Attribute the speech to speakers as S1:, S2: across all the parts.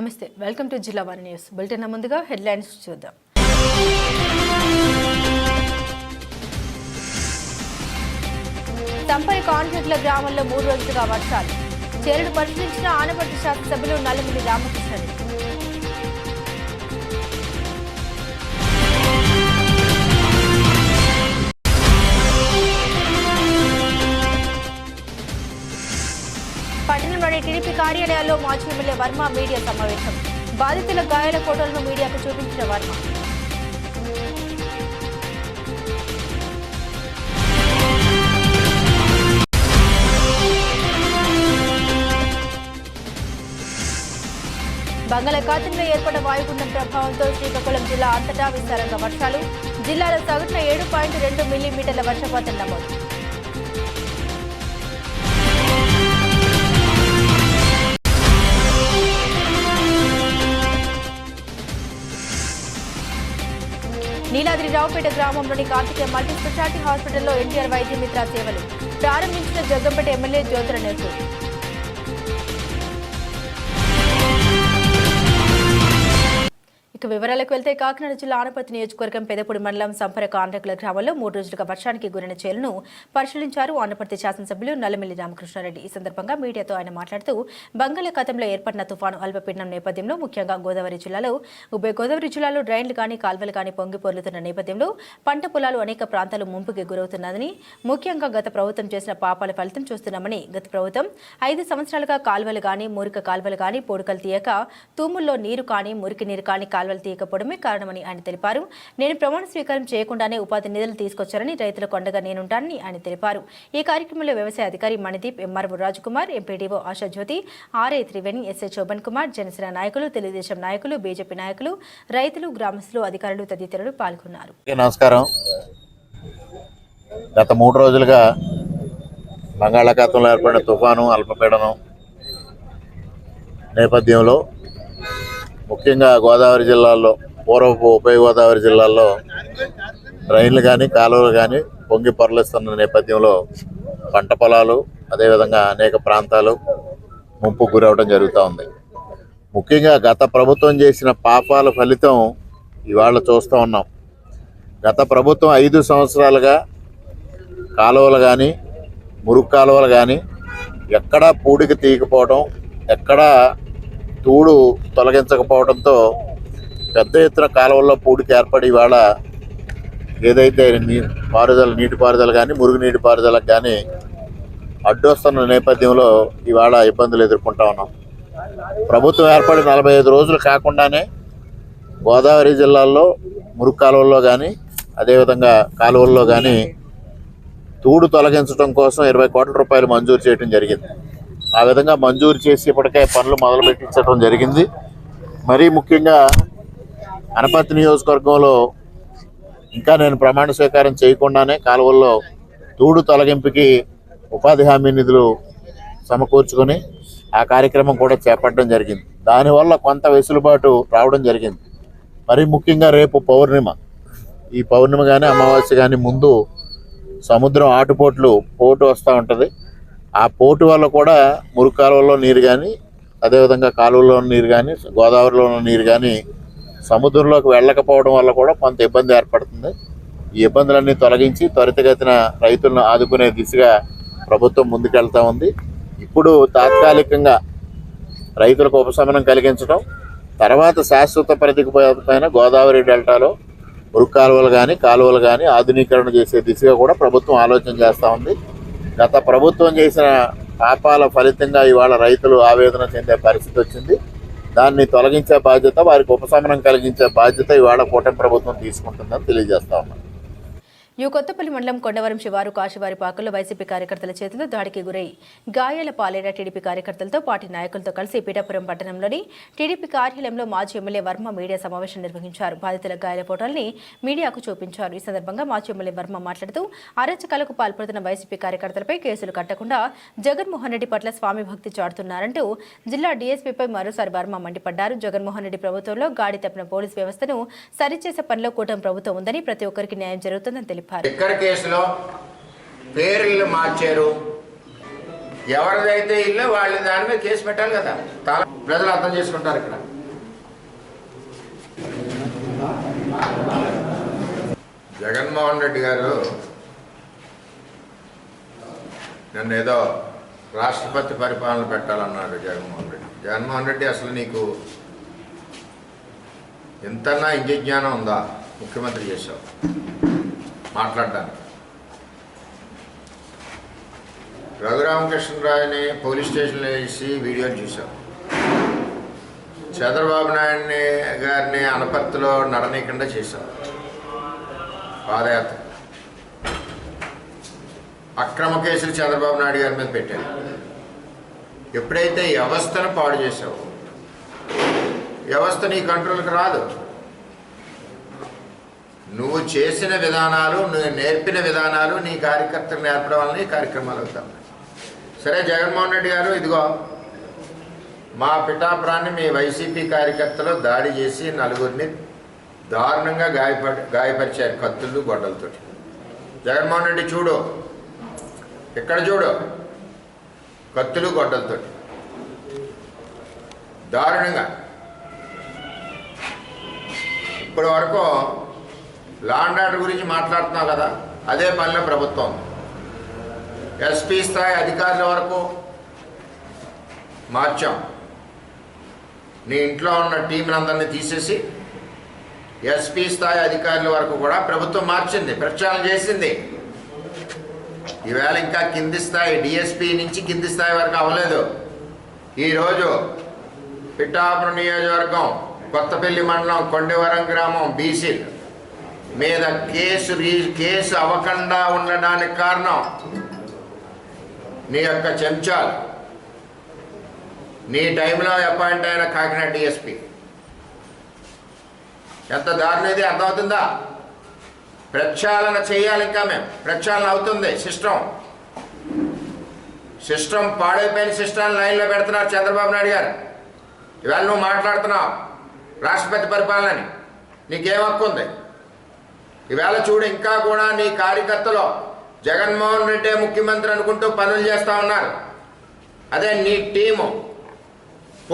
S1: నమస్తే, welcome to జిల్లా వారి న్యూస్ బులెటిన్. ముందుగా హెడ్లైన్స్ చూద్దాం. తంపరి కాంట్రాక్టుల గ్రామంలో 3 రోజులుగా వర్షాలు. చేరును పరిశీలించిన ఆనపర్తి శాసనసభ్యులు నల్లమిల్లి రామకృష్ణారెడ్డి. పట్టణంలోని టీడీపీ కార్యాలయాల్లో మాజీ ఎమ్మెల్యే వర్మ మీడియా సమావేశం. బాధితుల గాయాల ఫోటోలను మీడియాకు చూపించిన వర్మ. బంగాళాఖాతంలో ఏర్పడ్డ వాయుగుండం ప్రభావంతో శ్రీకాకుళం జిల్లా అంతటా విస్తారంగా వర్షాలు. జిల్లాలో సగటున 7.2 మిల్లీమీటర్ల వర్షపాతం నమోదు. నీలాద్రి రావుపేట గ్రామంలోని కార్తికేయ మల్టీ స్పెషాలిటీ హాస్పిటల్లో ఎన్టీఆర్ వైద్య మిత్ర సేవలు ప్రారంభించిన జగ్గంపేట ఎమ్మెల్యే జ్యోతుల నెహ్రూ. వివరాలకు వెళ్తే కాకినాడ జిల్లా ఆనపర్తి నియోజకవర్గం పెదపూడి మండలం సంపర కాంట్రాక్టుల గ్రామంలో 3 రోజులుగా వర్షానికి గురైన చేలను పరిశీలించారు ఆనపర్తి శాసనసభ్యులు నల్లమిల్లి రామకృష్ణారెడ్డి. ఈ సందర్భంగా మీడియాతో ఆయన మాట్లాడుతూ బంగాళాఖాతంలో ఏర్పడిన తుఫాను అల్పపీడనం నేపథ్యంలో ముఖ్యంగా ఉభయ గోదావరి జిల్లాలో డ్రైన్లు కానీ కాల్వలు కానీ పొంగి పొర్లుతున్న నేపథ్యంలో పంట పొలాలు అనేక ప్రాంతాలు ముంపుకి గురవుతున్నదని, ముఖ్యంగా గత ప్రభుత్వం చేసిన పాపాల ఫలితం చూస్తున్నామని, గత ప్రభుత్వం 5 సంవత్సరాలుగా కాల్వలు కానీ మురికి కాల్వలు కానీ పొడుకలు తీయక తూముల్లో నీరు కానీ మురికి నీరు కానీ కాల్వలు తీయకపోవడమే కారణమని ఆయన తెలిపారు. నేను ప్రమాణ స్వీకారం చేయకుండానే ఉపాధి నిధులు తీసుకొచ్చారని, రైతులకు అండగా నేనుంటానని ఆయన తెలిపారు. ఈ కార్యక్రమంలో వ్యవసాయ అధికారి Manideep, MRO Rajkumar, MPDO Ashajyoti, RA Triveni, SI Shobhan Kumar, Janasena నాయకులు, తెలుగుదేశం నాయకులు, బీజేపీ నాయకులు, రైతులు, గ్రామస్తులు, అధికారులు తదితరులు పాల్గొన్నారు.
S2: నమస్కారం. గత 3 రోజులుగా బంగాళాఖాతంలో ఏర్పడిన తుఫాను అల్పపీడనం నేపథ్యంలో ముఖ్యంగా గోదావరి జిల్లాల్లో, పూర్వపు ఉభయ గోదావరి జిల్లాల్లో డ్రైన్లు కానీ కాలువలు కానీ పొంగి పొరలిస్తున్న నేపథ్యంలో పంట పొలాలు అదేవిధంగా అనేక ప్రాంతాలు ముంపు గురవడం జరుగుతూ ఉంది. ముఖ్యంగా గత ప్రభుత్వం చేసిన పాపాల ఫలితం ఇవాళ చూస్తూ ఉన్నాం. గత ప్రభుత్వం 5 సంవత్సరాలుగా కాలువలు కానీ మురుగు కాలువలు కానీ ఎక్కడా పూడికి తీయకపోవడం, ఎక్కడా తూడు తొలగించకపోవడంతో పెద్ద ఎత్తున కాలువల్లో పూడికి ఏర్పడి ఇవాళ ఏదైతే నీటిపారుదల కానీ మురుగునీటి పారుదలకు కానీ అడ్డొస్తున్న నేపథ్యంలో ఇవాళ ఇబ్బందులు ఎదుర్కొంటా ఉన్నాం. ప్రభుత్వం ఏర్పడి 45 రోజులు కాకుండానే గోదావరి జిల్లాల్లో మురుగు కాలువల్లో కానీ అదేవిధంగా కాలువల్లో కానీ తూడు తొలగించడం కోసం 20 కోట్ల రూపాయలు మంజూరు చేయడం జరిగింది. ఆ విధంగా మంజూరు చేసి ఇప్పటికే పనులు మొదలుపెట్టించడం జరిగింది. మరీ ముఖ్యంగా అనపర్తి నియోజకవర్గంలో ఇంకా నేను ప్రమాణ స్వీకారం చేయకుండానే కాలువల్లో తూడు తొలగింపుకి ఉపాధి హామీ నిధులు సమకూర్చుకొని ఆ కార్యక్రమం కూడా చేపట్టడం జరిగింది. దానివల్ల కొంత వెసులుబాటు రావడం జరిగింది. మరీ ముఖ్యంగా రేపు పౌర్ణిమ, ఈ పౌర్ణిమ కానీ అమావాస్య కానీ ముందు సముద్రం పోటు వస్తూ ఉంటుంది. ఆ పోటు వల్ల కూడా మురుగు కాలువలో నీరు కానీ అదేవిధంగా కాలువలో నీరు కానీ గోదావరిలో నీరు కానీ సముద్రంలోకి వెళ్ళకపోవడం వల్ల కూడా కొంత ఇబ్బంది ఏర్పడుతుంది. ఈ ఇబ్బందులన్నీ తొలగించి త్వరితగతిన రైతులను ఆదుకునే దిశగా ప్రభుత్వం ముందుకెళ్తూ ఉంది. ఇప్పుడు తాత్కాలికంగా రైతులకు ఉపశమనం కలిగించడం, తర్వాత శాశ్వత ప్రతిపైన గోదావరి డెల్టాలో మురుగు కాలువలు కానీ కాలువలు కానీ ఆధునీకరణ చేసే దిశగా కూడా ప్రభుత్వం ఆలోచన చేస్తూ ఉంది. గత ప్రభుత్వం చేసిన పాపాల ఫలితంగా ఇవాళ రైతులు ఆవేదన చెందే పరిస్థితి వచ్చింది. దాన్ని తొలగించే బాధ్యత, వారికి ఉపశమనం కలిగించే బాధ్యత ఇవాళ కూటమి ప్రభుత్వం తీసుకుంటుందని తెలియజేస్తా ఉన్నాం.
S1: కొత్తపల్లి మండలం కొండవరం శివారు కాశీవారిపాకల్లో వైసీపీ కార్యకర్తల చేతిలో దాడికి గురై గాయాల పాలైన టీడీపీ కార్యకర్తలతో పార్టీ నాయకులతో కలిసి పీఠాపురం పట్టణంలోని టీడీపీ కార్యాలయంలో మాజీ ఎమ్మెల్యే వర్మ మీడియా సమావేశం నిర్వహించారు. బాధితుల గాయాల ఫోటోల్ని మీడియాకు చూపించారు. ఈ సందర్భంగా మాజీ ఎమ్మెల్యే వర్మ మాట్లాడుతూ అరాచకాలకు పాల్పడుతున్న వైసీపీ కార్యకర్తలపై కేసులు కట్టకుండా జగన్మోహన్ రెడ్డి పట్ల స్వామి భక్తి చాటుతున్నారంటూ జిల్లా డీఎస్పీపై మరోసారి వర్మ మండిపడ్డారు. జగన్మోహన్ రెడ్డి ప్రభుత్వంలో గాడి తప్పిన పోలీసు వ్యవస్థను సరిచేసే పనిలో కూటమి ప్రభుత్వం ఉందని, ప్రతి ఒక్కరికి న్యాయం జరుగుతుందని తెలిపారు.
S3: ఎక్కడ కేసులో పేర్లు మార్చారు, ఎవరిదైతే ఇల్లు వాళ్ళ దాని మీద కేసు పెట్టాలి కదా. ప్రజలు అర్థం చేసుకుంటారు. ఇక్కడ జగన్మోహన్ రెడ్డి గారు నన్ను ఏదో రాష్ట్రపతి పరిపాలన పెట్టాలన్నాడు. జగన్మోహన్ రెడ్డి అసలు నీకు ఎంతన్నా ఇంజజ్ఞానం ఉందా? ముఖ్యమంత్రి చేశావు మాట్లాడడానికి. రఘురామకృష్ణరావుని పోలీస్ స్టేషన్లో వేసి వీడియోలు చూశావు. చంద్రబాబు నాయుడిని గారిని అనపర్తిలో నడనీయకుండా చేశావు. పాదయాత్ర అక్రమ కేసులు చంద్రబాబు నాయుడు గారి మీద పెట్టారు. ఎప్పుడైతే వ్యవస్థను పాడు చేశావు, వ్యవస్థ నీ కంట్రోల్కి రాదు. నువ్వు చేసిన విధానాలు, నువ్వు నేర్పిన విధానాలు నీ కార్యకర్తలు నేర్పడం వల్ల ఈ కార్యక్రమాలు అవుతాయి. సరే జగన్మోహన్ రెడ్డి గారు, ఇదిగో మా పిఠాపురాన్ని మీ వైసీపీ కార్యకర్తలు దాడి చేసి నలుగురిని దారుణంగా గాయపరిచారు కత్తులు గొడ్డలతో. జగన్మోహన్ రెడ్డి చూడు, ఇక్కడ చూడు, కత్తులు గొడ్డలతో దారుణంగా. ఇప్పటి వరకు లా అండ్ ఆర్డర్ గురించి మాట్లాడుతున్నావు కదా, అదే పనిలో ప్రభుత్వం. ఎస్పీ స్థాయి అధికారుల వరకు మార్చాం. నీ ఇంట్లో ఉన్న టీంలందరినీ తీసేసి ఎస్పీ స్థాయి అధికారుల వరకు కూడా ప్రభుత్వం మార్చింది, ప్రక్షాళన చేసింది. ఈవేళ ఇంకా కింది స్థాయి డిఎస్పీ నుంచి కింది స్థాయి వరకు అవ్వలేదు. ఈరోజు పిఠాపురం నియోజకవర్గం కొత్తపల్లి మండలం కొండవరం గ్రామం బీసీ మీద కేసు అవ్వకుండా ఉండడానికి కారణం నీ యొక్క చెంచాలు. నీ టైంలో అపాయింట్ అయిన కాకినాడ డిఎస్పీ ఎంత దారుణం ఇది అర్థమవుతుందా? ప్రక్షాళన చేయాలి. ఇంకా మేము ప్రక్షాళన అవుతుంది. సిస్టమ్ పాడైపోయిన సిస్టమ్ లైన్లో పెడుతున్నారు చంద్రబాబు నాయుడు గారు. ఇవాళ నువ్వు మాట్లాడుతున్నావు రాష్ట్రపతి పరిపాలనని, నీకేం హక్కు ఉంది? ఈవేళ చూడు, ఇంకా కూడా నీ కార్యకర్తలు జగన్మోహన్ రెడ్డి ముఖ్యమంత్రి అనుకుంటూ పనులు చేస్తూ ఉన్నారు. అదే నీ team,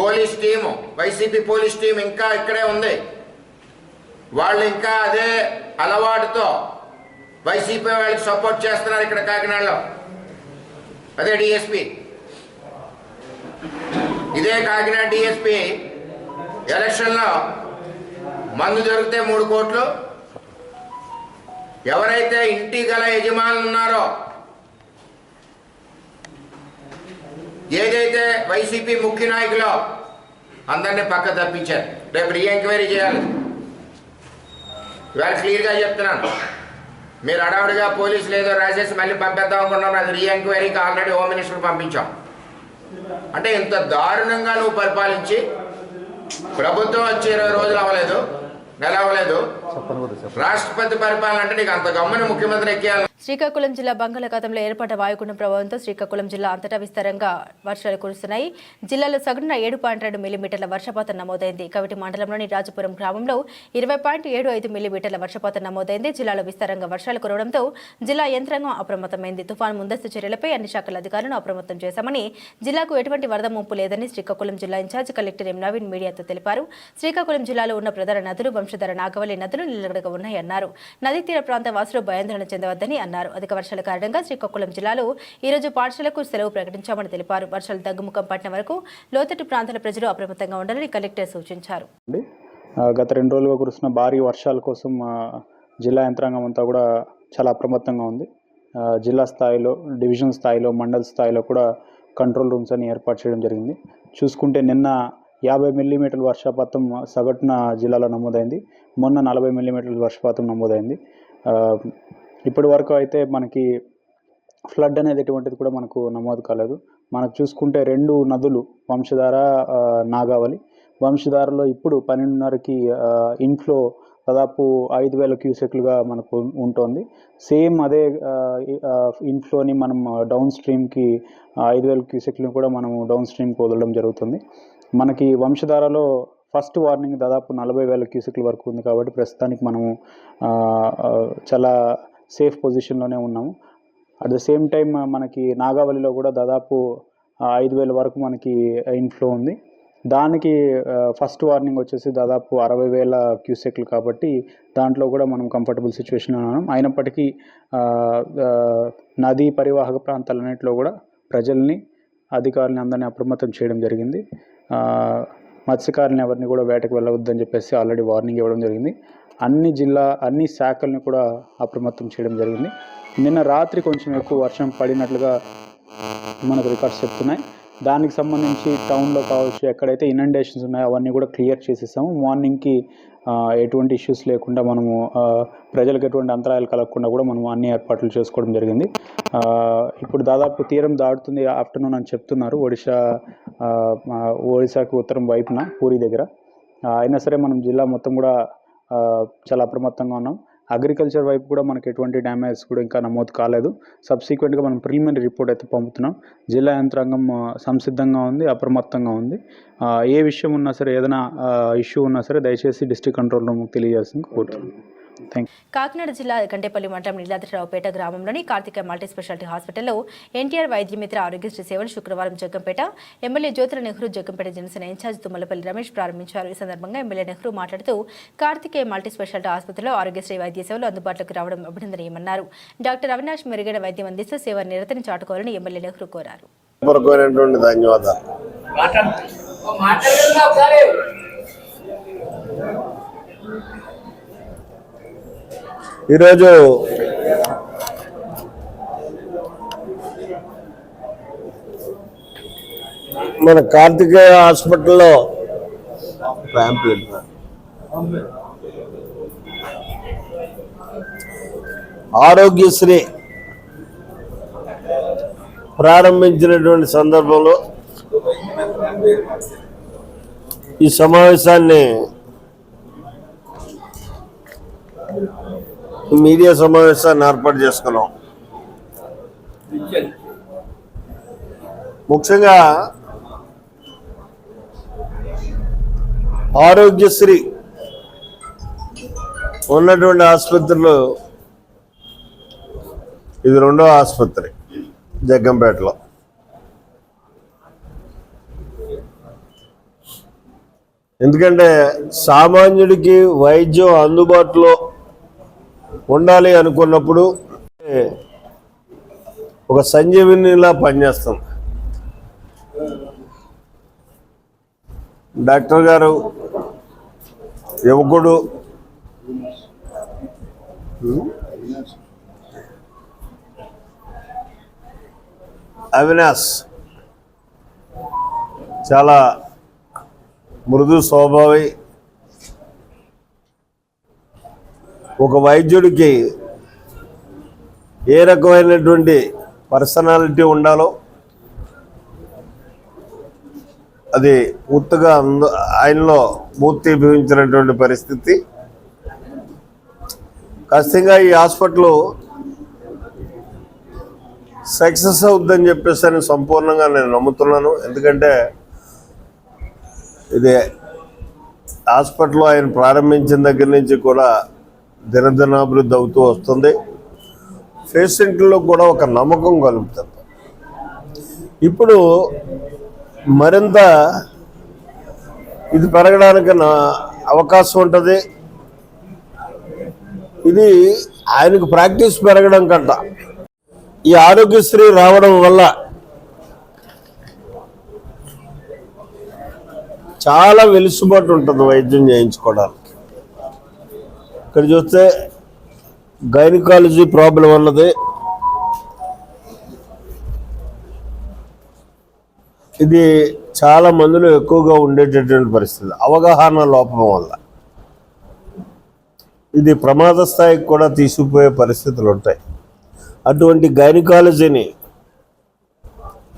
S3: police team, YCP police team ఇంకా ఇక్కడే ఉంది. వాళ్ళు ఇంకా అదే అలవాటుతో వైసీపీ వాళ్ళకి సపోర్ట్ చేస్తున్నారు ఇక్కడ కాకినాడలో. అదే డిఎస్పీ, ఇదే కాకినాడ డిఎస్పీ ఎలక్షన్లో మందు దొరికితే 3 కోట్లు, ఎవరైతే ఇంటి గల యజమానులు ఉన్నారో, ఏదైతే వైసీపీ ముఖ్య నాయకులో అందరినీ పక్క తప్పించారు. రేపు రీఎంక్వైరీ చేయాలి. ఇవాళ క్లియర్గా చెప్తున్నాను, మీరు అడవుడిగా పోలీసులు ఏదో రాసేసి మళ్ళీ పంపేద్దాం అనుకున్నాను. అది రీఎంక్వైరీకి ఆల్రెడీ హోమ్ మినిస్టర్ పంపించాం. అంటే ఇంత దారుణంగా నువ్వు పరిపాలించి ప్రభుత్వం వచ్చి 20 రోజులు అవ్వలేదు, నెల అవ్వలేదు, రాష్ట్రపతి పరిపాలన అంటే నీకు అంత గమ్మున ముఖ్యమంత్రి ఎక్కేయాలి.
S1: శ్రీకాకుళం జిల్లా బంగాళాఖాతంలో ఏర్పడ్డ వాయుగుండం ప్రభావంతో శ్రీకాకుళం జిల్లా అంతటా విస్తారంగా వర్షాలు కురుస్తున్నాయి. జిల్లాలో సగటున 7.2 మిల్లీమీటర్ల వర్షపాతం నమోదైంది. కవిటి మండలంలోని రాజపురం గ్రామంలో 20.75 మిల్లీమీటర్ల వర్షపాతం నమోదైంది. జిల్లాలో విస్తారంగా వర్షాలు కురవడంతో జిల్లా యంత్రాంగం అప్రమత్తమైంది. తుఫాను ముందస్తు చర్యలపై అన్ని శాఖల అధికారులను అప్రమత్తం చేశామని, జిల్లాకు ఎటువంటి వరద ముంపు లేదని శ్రీకాకుళం జిల్లా ఇన్ఛార్జ్ కలెక్టర్ ఎం నవీన్ మీడియాతో తెలిపారు. శ్రీకాకుళం జిల్లాలో ఉన్న ప్రధాన నదులు వంశధార, నాగవల్లి నదులు నిలకడగా ఉన్నాయన్నారు. నదీ తీర ప్రాంత వాసులు భయాందోళన చెందవద్దని అన్నారు. అధిక వర్షాల కారణంగా శ్రీకాకుళం జిల్లాలో ఈ రోజు పాఠశాలకు సెలవు ప్రకటించామని తెలిపారు. వర్షాలు తగ్గుముఖం పట్టిన వరకు లోతట్టు ప్రాంతాల ప్రజలు అప్రమత్తంగా ఉండాలని కలెక్టర్ సూచించారు.
S4: గత 2 రోజులుగా కురుస్తున్న భారీ వర్షాల కోసం జిల్లా యంత్రాంగం అంతా కూడా చాలా అప్రమత్తంగా ఉంది. జిల్లా స్థాయిలో, డివిజన్ స్థాయిలో, మండల స్థాయిలో కూడా కంట్రోల్ రూమ్స్ అని ఏర్పాటు చేయడం జరిగింది. చూసుకుంటే నిన్న 50 మిల్లీమీటర్ల వర్షపాతం సగటున జిల్లాలో నమోదైంది. మొన్న 40 మిల్లీమీటర్ల వర్షపాతం నమోదైంది. ఇప్పటి వరకు అయితే మనకి ఫ్లడ్ అనేది ఎటువంటిది కూడా మనకు నమోదు కాలేదు. మనకు చూసుకుంటే 2 నదులు వంశధార, నాగావళి. వంశధారలో ఇప్పుడు 12:30కి ఇన్ఫ్లో దాదాపు 5,000 క్యూసెక్లుగా మనకు ఉంటుంది. సేమ్ అదే ఇన్ఫ్లోని మనం డౌన్ స్ట్రీమ్కి 5,000 క్యూసెక్లను కూడా మనం డౌన్ స్ట్రీమ్కి వదలడం జరుగుతుంది. మనకి వంశధారలో ఫస్ట్ వార్నింగ్ దాదాపు 40,000 క్యూసెక్ల వరకు ఉంది. కాబట్టి ప్రస్తుతానికి మనము చాలా సేఫ్ పొజిషన్లోనే ఉన్నాము. అట్ ద సేమ్ టైం మనకి నాగావళిలో కూడా దాదాపు 5,000 వరకు మనకి ఇన్ఫ్లో ఉంది. దానికి ఫస్ట్ వార్నింగ్ వచ్చేసి దాదాపు 60,000 క్యూసెక్లు కాబట్టి దాంట్లో కూడా మనం కంఫర్టబుల్ సిచ్యువేషన్లో ఉన్నాం. అయినప్పటికీ నదీ పరివాహక ప్రాంతాలన్నింటిలో కూడా ప్రజల్ని, అధికారులని అందరినీ అప్రమత్తం చేయడం జరిగింది. మత్స్యకారులను ఎవరిని కూడా వేటకు వెళ్ళవద్దని చెప్పేసి ఆల్రెడీ వార్నింగ్ ఇవ్వడం జరిగింది. అన్ని శాఖల్ని కూడా అప్రమత్తం చేయడం జరిగింది. నిన్న రాత్రి కొంచెం ఎక్కువ వర్షం పడినట్లుగా మనకు రికార్డ్స్ చెప్తున్నాయి. దానికి సంబంధించి టౌన్లో కావచ్చు, ఎక్కడైతే ఇనండేషన్స్ ఉన్నాయో అవన్నీ కూడా క్లియర్ చేసేసాము. మార్నింగ్కి ఎటువంటి ఇష్యూస్ లేకుండా మనము ప్రజలకు ఎటువంటి అంతరాయాలు కలగకుండా కూడా మనం అన్ని ఏర్పాట్లు చేసుకోవడం జరిగింది. ఇప్పుడు దాదాపు తీరం దాటుతుంది ఆఫ్టర్నూన్ అని చెప్తున్నారు ఒడిశాకి ఉత్తరం వైపున పూరి దగ్గర. అయినా సరే మనం జిల్లా మొత్తం కూడా చాలా అప్రమత్తంగా ఉన్నాం. అగ్రికల్చర్ వైపు కూడా మనకి ఎటువంటి డ్యామేజ్ కూడా ఇంకా నమోదు కాలేదు. సబ్సిక్వెంట్గా మనం ప్రిలిమినరీ రిపోర్ట్ అయితే పంపుతున్నాం. జిల్లా యంత్రాంగం సంసిద్ధంగా ఉంది, అప్రమత్తంగా ఉంది. ఏ విషయం ఉన్నా సరే, ఏదైనా ఇష్యూ ఉన్నా సరే దయచేసి డిస్ట్రిక్ట్ కంట్రోల్ రూమ్కి తెలియజేయాల్సింది కోరుతున్నాం.
S1: కాకినాడ జిల్లా గంటేపల్లి మండలం నీలాద్రిరావుపేట గ్రామంలోని కార్తిక మల్టీ స్పెషాలిటీ హాస్పిటల్లో ఎన్టీఆర్ వైద్యమిత్ర ఆరోగ్యశ్రీ సేవలు శుక్రవారం జగ్గంపేట ఎమ్మెల్యే జ్యోతుల నెహ్రూ, జగ్గంపేట జనసేన ఇన్ఛార్జ్ తుమ్మలపల్లి రమేష్ ప్రారంభించారు. ఈ సందర్భంగా ఎమ్మెల్యే నెహ్రూ మాట్లాడుతూ కార్తికేయ మల్టీ స్పెషాలిటీ ఆసుపత్రిలో ఆరోగ్యశ్రీ వైద్య సేవలు అందుబాటులోకి రావడం అభినందనీయమన్నారు. డాక్టర్ అవినాష్ మెరుగైన వైద్యం అందిస్తూ సేవ నిరతని చాటుకోవాలని ఎమ్మెల్యే నెహ్రూ కోరారు.
S5: ఈరోజు మన కార్తికేయ హాస్పిటల్లో ఆరోగ్యశ్రీ ప్రారంభించినటువంటి సందర్భంలో ఈ సమావేశాన్ని మీడియా సమావేశాన్ని ఏర్పాటు చేసుకున్నాం. ముఖ్యంగా ఆరోగ్యశ్రీ ఉన్నటువంటి ఆసుపత్రులు ఇది రెండో ఆసుపత్రి జగ్గంపేటలో. ఎందుకంటే సామాన్యుడికి వైద్యం అందుబాటులో ఉండాలి అనుకున్నప్పుడు ఒక సంజీవినిలా పనిచేస్తుంది. డాక్టర్ గారు యువకుడు, అవినాష్ చాలా మృదు స్వభావి. ఒక వైద్యుడికి ఏ రకమైనటువంటి పర్సనాలిటీ ఉండాలో అది పూర్తిగా ఆయనలో మూర్తిభవించినటువంటి పరిస్థితి. ఖచ్చితంగా ఈ హాస్పిటల్ సక్సెస్ అవుద్దని చెప్పేసి సంపూర్ణంగా నేను నమ్ముతున్నాను. ఎందుకంటే ఇది హాస్పిటల్ ఆయన ప్రారంభించిన దగ్గర నుంచి కూడా దినదినాభివృద్ధి అవుతూ వస్తుంది. పేషెంట్లో కూడా ఒక నమ్మకం కలుగుతుంది. ఇప్పుడు మరింత ఇది పెరగడానికి అవకాశం ఉంటుంది. ఇది ఆయనకు ప్రాక్టీస్ పెరగడం కంట ఈ ఆరోగ్యశ్రీ రావడం వల్ల చాలా వెలుసుబాటు ఉంటుంది వైద్యం చేయించుకోవడానికి. ఇక్కడ చూస్తే గైనకాలజీ ప్రాబ్లం అన్నది ఇది చాలా మందిలో ఎక్కువగా ఉండేటటువంటి పరిస్థితి. అవగాహన లోపం వల్ల ఇది ప్రమాద స్థాయికి కూడా తీసుకుపోయే పరిస్థితులు ఉంటాయి. అటువంటి గైనకాలజీని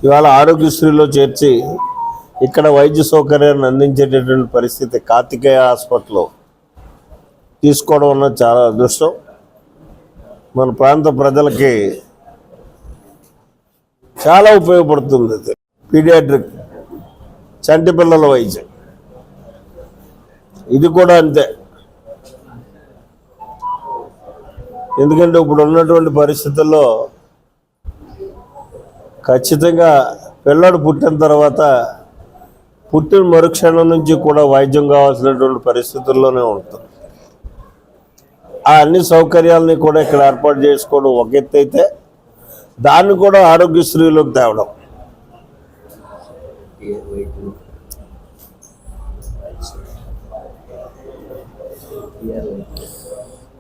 S5: ఇవాళ ఆరోగ్యశ్రీలో చేర్చి ఇక్కడ వైద్య సౌకర్యాన్ని అందించేటటువంటి పరిస్థితి కార్తికేయ హాస్పిటల్లో తీసుకోవడం అన్నది చాలా అదృష్టం. మన ప్రాంత ప్రజలకి చాలా ఉపయోగపడుతుంది. పీడియాట్రిక్ చంటి పిల్లల వైద్యం ఇది కూడా అంతే. ఎందుకంటే ఇప్పుడు ఉన్నటువంటి పరిస్థితుల్లో ఖచ్చితంగా పిల్లాడు పుట్టిన తర్వాత పుట్టిన మరుక్షణం నుంచి కూడా వైద్యం కావాల్సినటువంటి పరిస్థితుల్లోనే ఉంటుంది. ఆ అన్ని సౌకర్యాలని కూడా ఇక్కడ ఏర్పాటు చేసుకోవడం ఒక ఎత్తు అయితే, దాన్ని కూడా ఆరోగ్యశ్రీలోకి తేవడం.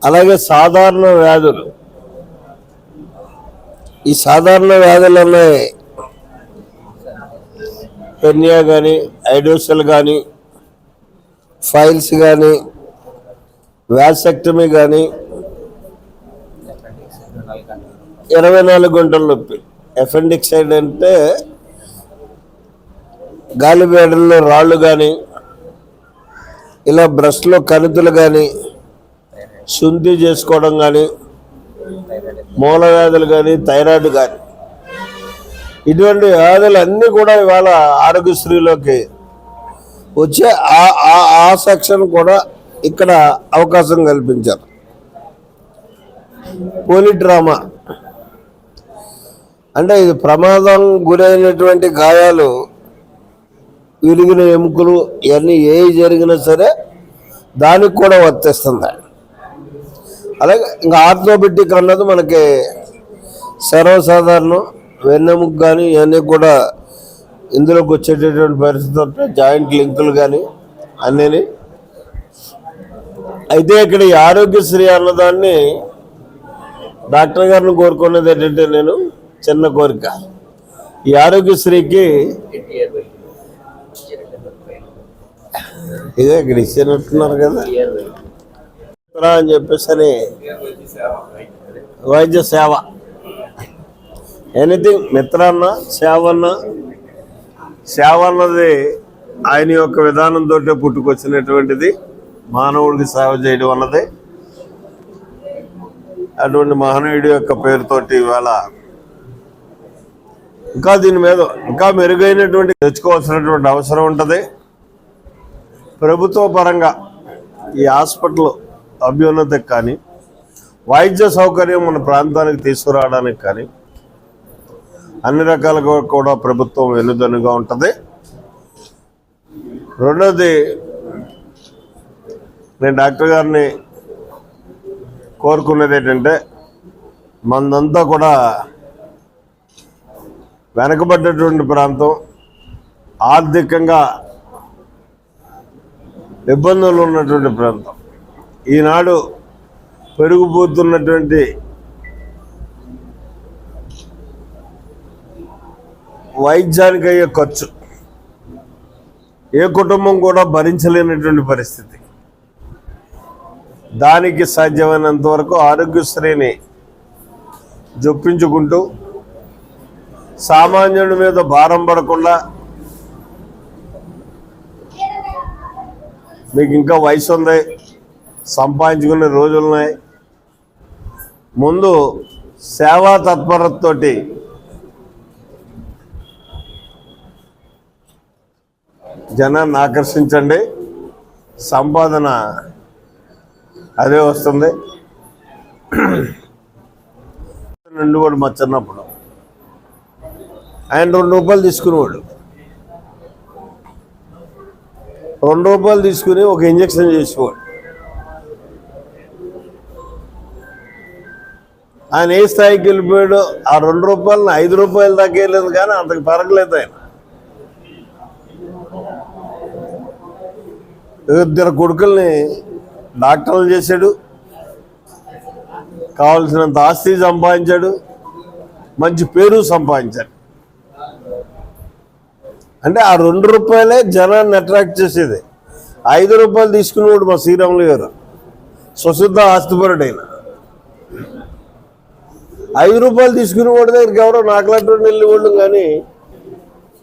S5: అలాగే సాధారణ వ్యాధులు, ఈ సాధారణ వ్యాధులు ఉన్నాయి, హెర్నియా కానీ, ఐడోసెల్ కానీ, ఫైల్స్ కానీ, వ్యాసెక్టమీ కానీ, 24 గంటల నొప్పి. అపెండిక్సైడ్ అంటే గాలిబేడల్లో రాళ్ళు కానీ, ఇలా బ్రెస్ట్లో కణితులు కానీ, శుద్ధి చేసుకోవడం కానీ, మూల వ్యాధులు కానీ, థైరాయిడ్ కానీ, ఇటువంటి వ్యాధులు అన్నీ కూడా ఇవాళ ఆరోగ్యశ్రీలోకి వచ్చే ఆ సెక్షన్ కూడా ఇక్కడ అవకాశం కల్పించారు. పోలీట్రామా అంటే ఇది ప్రమాదం గురైనటువంటి గాయాలు, విరిగిన ఎముకలు, ఇవన్నీ ఏవి జరిగినా సరే దానికి కూడా వర్తిస్తుంది. అలాగే ఇంకా ఆర్థోపెడిక్ అన్నది మనకి సర్వసాధారణం. వెన్నెముక కానీ ఇవన్నీ కూడా ఇందులోకి వచ్చేటటువంటి పరిస్థితి ఉంటాయి, జాయింట్ లింకులు కానీ అన్నీ. అయితే ఇక్కడ ఈ ఆరోగ్యశ్రీ అన్నదాన్ని డాక్టర్ గారిని కోరుకున్నది ఏంటంటే, నేను చిన్న కోరిక, ఈ ఆరోగ్యశ్రీకి ఇదే ఇక్కడ ఇచ్చినట్టున్నారు కదా అని చెప్పేసి వైద్య సేవ, ఎనీథింగ్ మిత్రాన్న సేవ అన్నది ఆయన యొక్క విధానంతో పుట్టుకొచ్చినటువంటిది. మానవుడికి సేవ చేయడం అన్నది అటువంటి మహనీయుడి యొక్క పేరుతోటి ఇవాళ ఇంకా దీని మీద ఇంకా మెరుగైనటువంటి తెచ్చుకోవాల్సినటువంటి అవసరం ఉంటుంది. ప్రభుత్వ పరంగా ఈ హాస్పిటల్ అభ్యున్నతికి కానీ, వైద్య సౌకర్యం మన ప్రాంతానికి తీసుకురావడానికి కానీ అన్ని రకాలుగా కూడా ప్రభుత్వం వెన్నుదన్నుగా ఉంటుంది. రెండోది, నేను డాక్టర్ గారిని కోరుకున్నది ఏంటంటే, మనదంతా కూడా వెనకబడ్డటువంటి ప్రాంతం, ఆర్థికంగా ఇబ్బందులు ఉన్నటువంటి ప్రాంతం. ఈనాడు పెరిగిపోతున్నటువంటి వైద్యానికి అయ్యే ఖర్చు ఏ కుటుంబం కూడా భరించలేనటువంటి పరిస్థితి. దానికి సాధ్యమైనంత వరకు ఆరోగ్యశ్రీని జొప్పించుకుంటూ సామాన్యుడి మీద భారం పడకుండా, మీకు ఇంకా వయసు ఉంది, సంపాదించుకునే రోజులున్నాయి, ముందు సేవా తత్పరతతోటి జనాన్ని ఆకర్షించండి. సంపాదన అదే వస్తుంది. నుండి కూడా మా చిన్నప్పుడు ఆయన 2 రూపాయలు తీసుకునేవాడు. 2 రూపాయలు తీసుకుని ఒక ఇంజక్షన్ చేసేవాడు. ఆయన ఏ స్థాయికి వెళ్ళిపోయాడో, ఆ 2 రూపాయలను 5 రూపాయల దాకా వెళ్ళలేదు, కానీ అంతకు పెరగలేదు. ఆయన 2 కొడుకుల్ని డాక్టర్లు చేశాడు, కావాల్సినంత ఆస్తి సంపాదించాడు, మంచి పేరు సంపాదించాడు. అంటే ఆ 2 రూపాయలే జనాన్ని అట్రాక్ట్ చేసేది. 5 రూపాయలు తీసుకునేవాడు మా శ్రీరాములు గారు, స్వశుద్ధ ఆస్తిపరుడైన. 5 రూపాయలు తీసుకునేవాడు దగ్గరికి ఎవరో నాకులాంటి వెళ్ళేవాళ్ళు, కానీ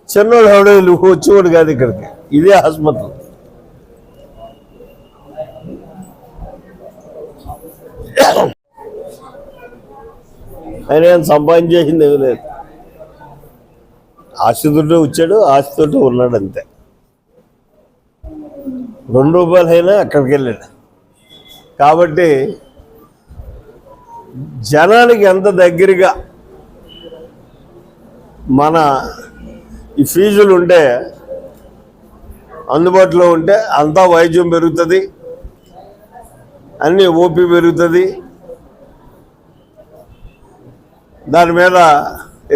S5: చిన్నోడు ఎవడో వచ్చేవాడు కాదు ఇక్కడికి. ఇదే హాస్పిటల్. ఆయన ఏం సంపాదించేసింది ఏమీ లేదు. ఆస్తితోటే వచ్చాడు, ఆస్తితోటే ఉన్నాడు, అంతే. 2 రూపాయలు అయినా అక్కడికి వెళ్ళాడు. కాబట్టి జనానికి ఎంత దగ్గరగా మన ఈ ఫీజులు ఉంటే అందుబాటులో ఉంటే అంతా వైద్యం పెరుగుతుంది, అన్నీ ఓపీ పెరుగుతుంది, దాని మీద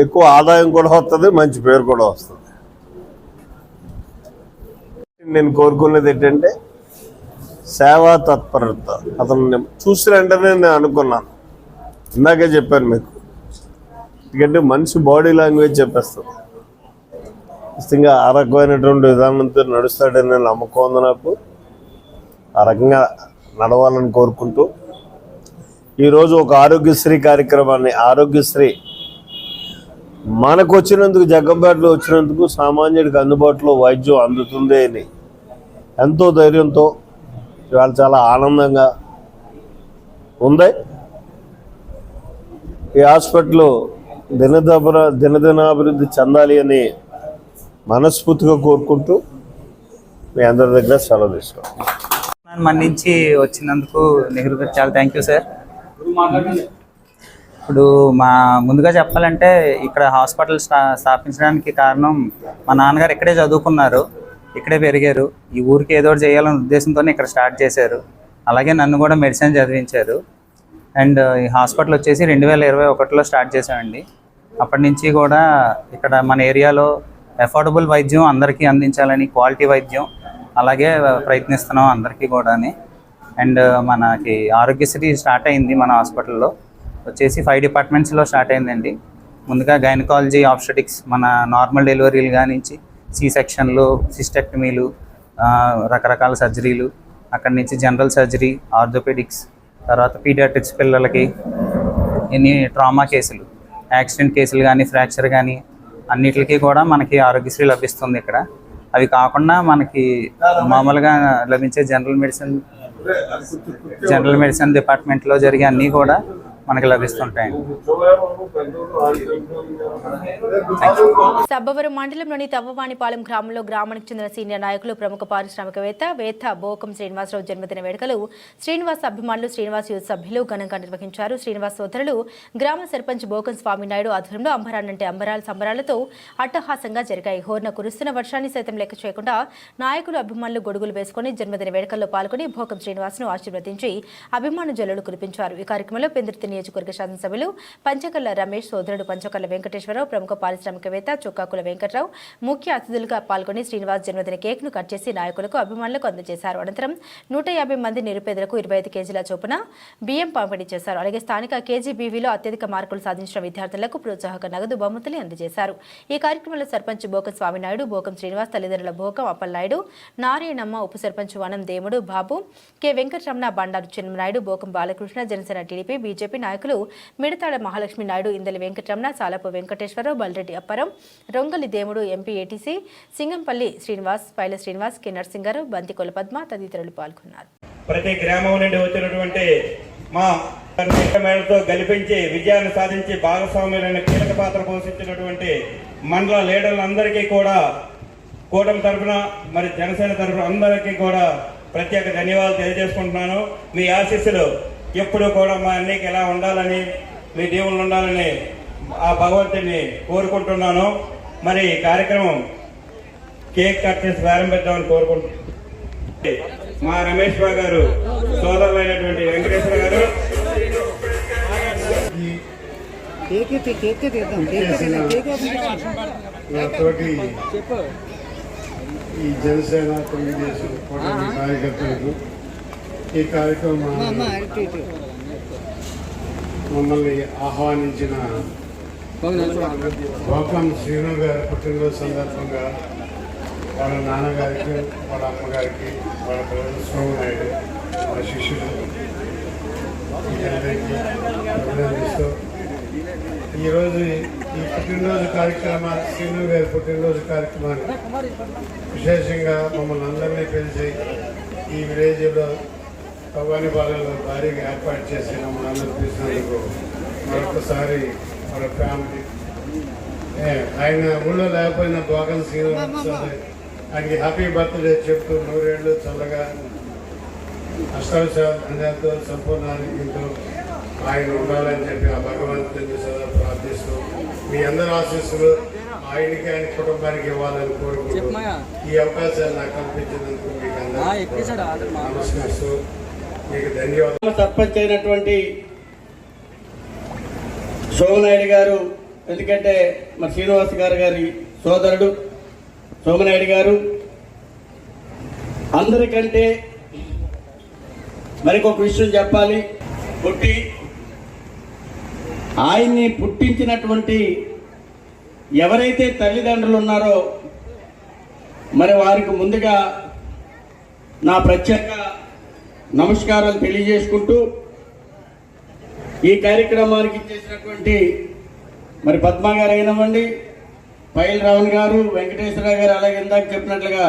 S5: ఎక్కువ ఆదాయం కూడా వస్తుంది, మంచి పేరు కూడా వస్తుంది. నేను కోరుకునేది ఏంటంటే సేవా తత్పరత. అతను చూసిన వెంటనే నేను అనుకున్నాను, ఇందాకే చెప్పాను మీకు, ఎందుకంటే మనిషి బాడీ లాంగ్వేజ్ చెప్పేస్తుంది. నిజంగా ఆ రకమైనటువంటి విధానంతో నడుస్తాడనే నమ్మకం ఉంది నాకు. ఆ రకంగా నడవాలని కోరుకుంటూ ఈరోజు ఒక ఆరోగ్యశ్రీ కార్యక్రమాన్ని, ఆరోగ్యశ్రీ మనకు వచ్చినందుకు, జగ్గంపేటలో వచ్చినందుకు సామాన్యుడికి అందుబాటులో వైద్యం అందుతుంది అని ఎంతో ధైర్యంతో ఇవాళ చాలా ఆనందంగా ఉంది. ఈ హాస్పిటల్ దినదినాభివృద్ధి చెందాలి అని మనస్ఫూర్తిగా కోరుకుంటూ మీ అందరి దగ్గర సెలవు తీసుకోండి.
S6: మన నుంచి వచ్చినందుకు నెహ్రూ గారు చాలా థ్యాంక్ యూ సార్. ఇప్పుడు ముందుగా చెప్పాలంటే ఇక్కడ హాస్పిటల్ స్థాపించడానికి కారణం మా నాన్నగారు ఇక్కడే చదువుకున్నారు, ఇక్కడే పెరిగారు. ఈ ఊరికి ఏదో ఒకటి చేయాలనే ఉద్దేశంతోనే ఇక్కడ స్టార్ట్ చేశారు. అలాగే నన్ను కూడా మెడిసిన్ చదివించారు. అండ్ ఈ హాస్పిటల్ వచ్చేసి 2021లో స్టార్ట్ చేశామండి. అప్పటి నుంచి కూడా ఇక్కడ మన ఏరియాలో అఫోర్డబుల్ వైద్యం అందరికీ అందించాలని, క్వాలిటీ వైద్యం అలాగే ప్రయత్నిస్తున్నాం అందరికీ కూడా. అండ్ మనకి ఆరోగ్యశ్రీ స్టార్ట్ అయింది మన హాస్పిటల్లో వచ్చేసి 5 డిపార్ట్మెంట్స్లో స్టార్ట్ అయిందండి. ముందుగా గైనకాలజీ, ఆబ్స్టెటిక్స్, మన నార్మల్ డెలివరీలు కానించి సి సెక్షన్లు, సిస్టెక్టమీలు, రకరకాల సర్జరీలు, అక్కడి నుంచి జనరల్ సర్జరీ, ఆర్థోపెడిక్స్, తర్వాత పీడియాట్రిక్స్ పిల్లలకి, ఎన్ని ట్రామా కేసులు, యాక్సిడెంట్ కేసులు కానీ, ఫ్రాక్చర్ కానీ అన్నిటికీ కూడా మనకి ఆరోగ్యశ్రీ లభిస్తుంది ఇక్కడ. అవి కాకుండా మనకి మామూలుగా లభించే జనరల్ మెడిసిన్ డిపార్ట్మెంట్లో జరిగే అన్నీ కూడా మనకి లభిస్తుంటాయండి.
S1: సబ్బవరం మండలంలోని తవ్వవాణిపాలెం గ్రామంలో గ్రామానికి చెందిన సీనియర్ నాయకులు, ప్రముఖ పారిశ్రామికవేత్త బోకం శ్రీనివాసరావు జన్మదిన వేడుకలు శ్రీనివాస్ అభిమానులు, శ్రీనివాస్ యూత్ సభ్యులు ఘనంగా నిర్వహించారు. శ్రీనివాస్ సోదరులు గ్రామ సర్పంచ్ బోకం స్వామినాయుడు ఆధ్వర్యంలో అంబరాన్నంటే అంబరాల సంబరాలతో అట్టహాసంగా జరిగాయి. హోర్న కురుస్తున్న వర్షాన్ని సైతం లెక్క చేయకుండా నాయకులు, అభిమానులు గొడుగులు వేసుకుని జన్మదిన వేడుకల్లో పాల్గొని బోకం శ్రీనివాస్ను ఆశీర్వదించి అభిమాన జల్లులు కురిపించారు. ఈ కార్యక్రమంలో పెందుర్తి నియోజకవర్గ శాసనసభ్యులు పంచకల్ల రమేష్, సోదరుడు పంచకల్ల వెంకటేశ్వరరావు, ప్రముఖ పారిశ్రామికవేత్త చొక్కాకుల వెంకట్రావు ముఖ్య అతిథులుగా పాల్గొని శ్రీనివాస్ జన్మదిన కేక్ ను కట్ చేసి నాయకులకు, అభిమానులకు అందజేశారు. అనంతరం 150 మంది నిరుపేదలకు 25 కేజీల చొప్పున బియ్యం పంపిణీ చేశారు. అలాగే స్థానిక కేజీబీవీలో అత్యధిక మార్కులు సాధించిన విద్యార్థులకు ప్రోత్సాహక నగదు బహుమతులు అందజేశారు. ఈ కార్యక్రమంలో సర్పంచ్ బోకం స్వామినాయుడు, బోకం శ్రీనివాస్ తల్లిదండ్రుల బోకం అప్పలనాయుడు, నారాయణమ్మ, ఉప sarpanch Vanam Demudu, Babu, K Venkataramana, Bandaru Chinnanaidu, Bokam Balakrishna, Janasena, TDP, BJP నాయకులు Midatada Mahalakshmi Naidu, Indali Venkataramana, Salapu Venkateswararao, Balreddy Apparam, Rongali Demudu, MP ATC, Singampalli Srinivas, Paila Srinivas, K Narsingaru, Banthikola Padma తదితరులు పాల్గొన్నారు.
S7: ప్రతి గ్రామం నుండి వచ్చినటువంటి మా మేడతో గెలిపించి విజయాన్ని సాధించి భాగస్వామ్యులైన కీలక పాత్ర పోషించినటువంటి మండల లీడర్లందరికీ కూడా కూటమి తరఫున, మరి జనసేన తరఫున అందరికీ కూడా ప్రత్యేక ధన్యవాదాలు తెలియజేసుకుంటున్నాను. మీ ఆశీస్సులు ఎప్పుడు కూడా మా అన్నికి ఎలా ఉండాలని, మీ దేవుళ్ళు ఉండాలని ఆ భగవంతుని కోరుకుంటున్నాను. మరి కార్యక్రమం కేక్ కట్ చేసి ప్రారంభిద్దామని కోరుకుంటున్నాను. మా రమేష్ బాబు గారు, సోదరులైనటువంటి వెంకటేశ్వర గారు,
S8: ఈ జనసేన తెలుగుదేశం కార్యకర్తలకు ఈ కార్యక్రమం మమ్మల్ని ఆహ్వానించిన బోకం శ్రీను గారి పుట్టినరోజు సందర్భంగా వాళ్ళ నాన్నగారికి, వాళ్ళ అమ్మగారికి, వాళ్ళ బ్రదర్ సోమనాయుడు, వాళ్ళ శిష్యులు అందరికీ అభినందిస్తూ ఈరోజు ఈ పుట్టినరోజు కార్యక్రమాన్ని, శ్రీను గారి పుట్టినరోజు కార్యక్రమాన్ని విశేషంగా మమ్మల్ని అందరినీ పిలిచి ఈ విలేజ్లో భవానీపాలెంలో భారీగా ఏర్పాటు చేసి మమ్మల్ని అందరూ పిలిచినందుకు మరొకసారి వాళ్ళ ఫ్యామిలీ, ఆయన ఊళ్ళో లేకపోయిన బోకం శ్రీనివాసరావు ఆయనకి హ్యాపీ బర్త్డే చెప్తూ 100 ఏళ్ళు చల్లగా అష్టావిషయాలతో సంపూర్ణ ఆరోగ్యంతో ఆయన ఉండాలని చెప్పి ఆ భగవంతుని సదా ప్రార్థిస్తూ మీ అందరి ఆశీస్సులు ఆయనకి ఆయన కుటుంబానికి ఇవ్వాలని కోరుకుంటూ ఈ అవకాశాన్ని నాకు కల్పించినందుకు మీకు అందరికీ నమస్కరిస్తూ మీకు ధన్యవాదాలు.
S7: సర్పంచ్ అయినటువంటి సోమనాయుడు గారు, ఎందుకంటే మరి శ్రీనివాస్ గారి సోదరుడు సోమనాయుడు గారు అందరికంటే మరికొక విషయం చెప్పాలి. ఆయన్ని పుట్టించినటువంటి ఎవరైతే తల్లిదండ్రులు ఉన్నారో మరి వారికి ముందుగా నా ప్రత్యేక నమస్కారాలు తెలియజేసుకుంటూ ఈ కార్యక్రమానికి చేసినటువంటి మరి పద్మ గారు అయినవ్వండి, పైల్ రావణ్ గారు, వెంకటేశ్వర గారు, అలాగే ఇందాక చెప్పినట్లుగా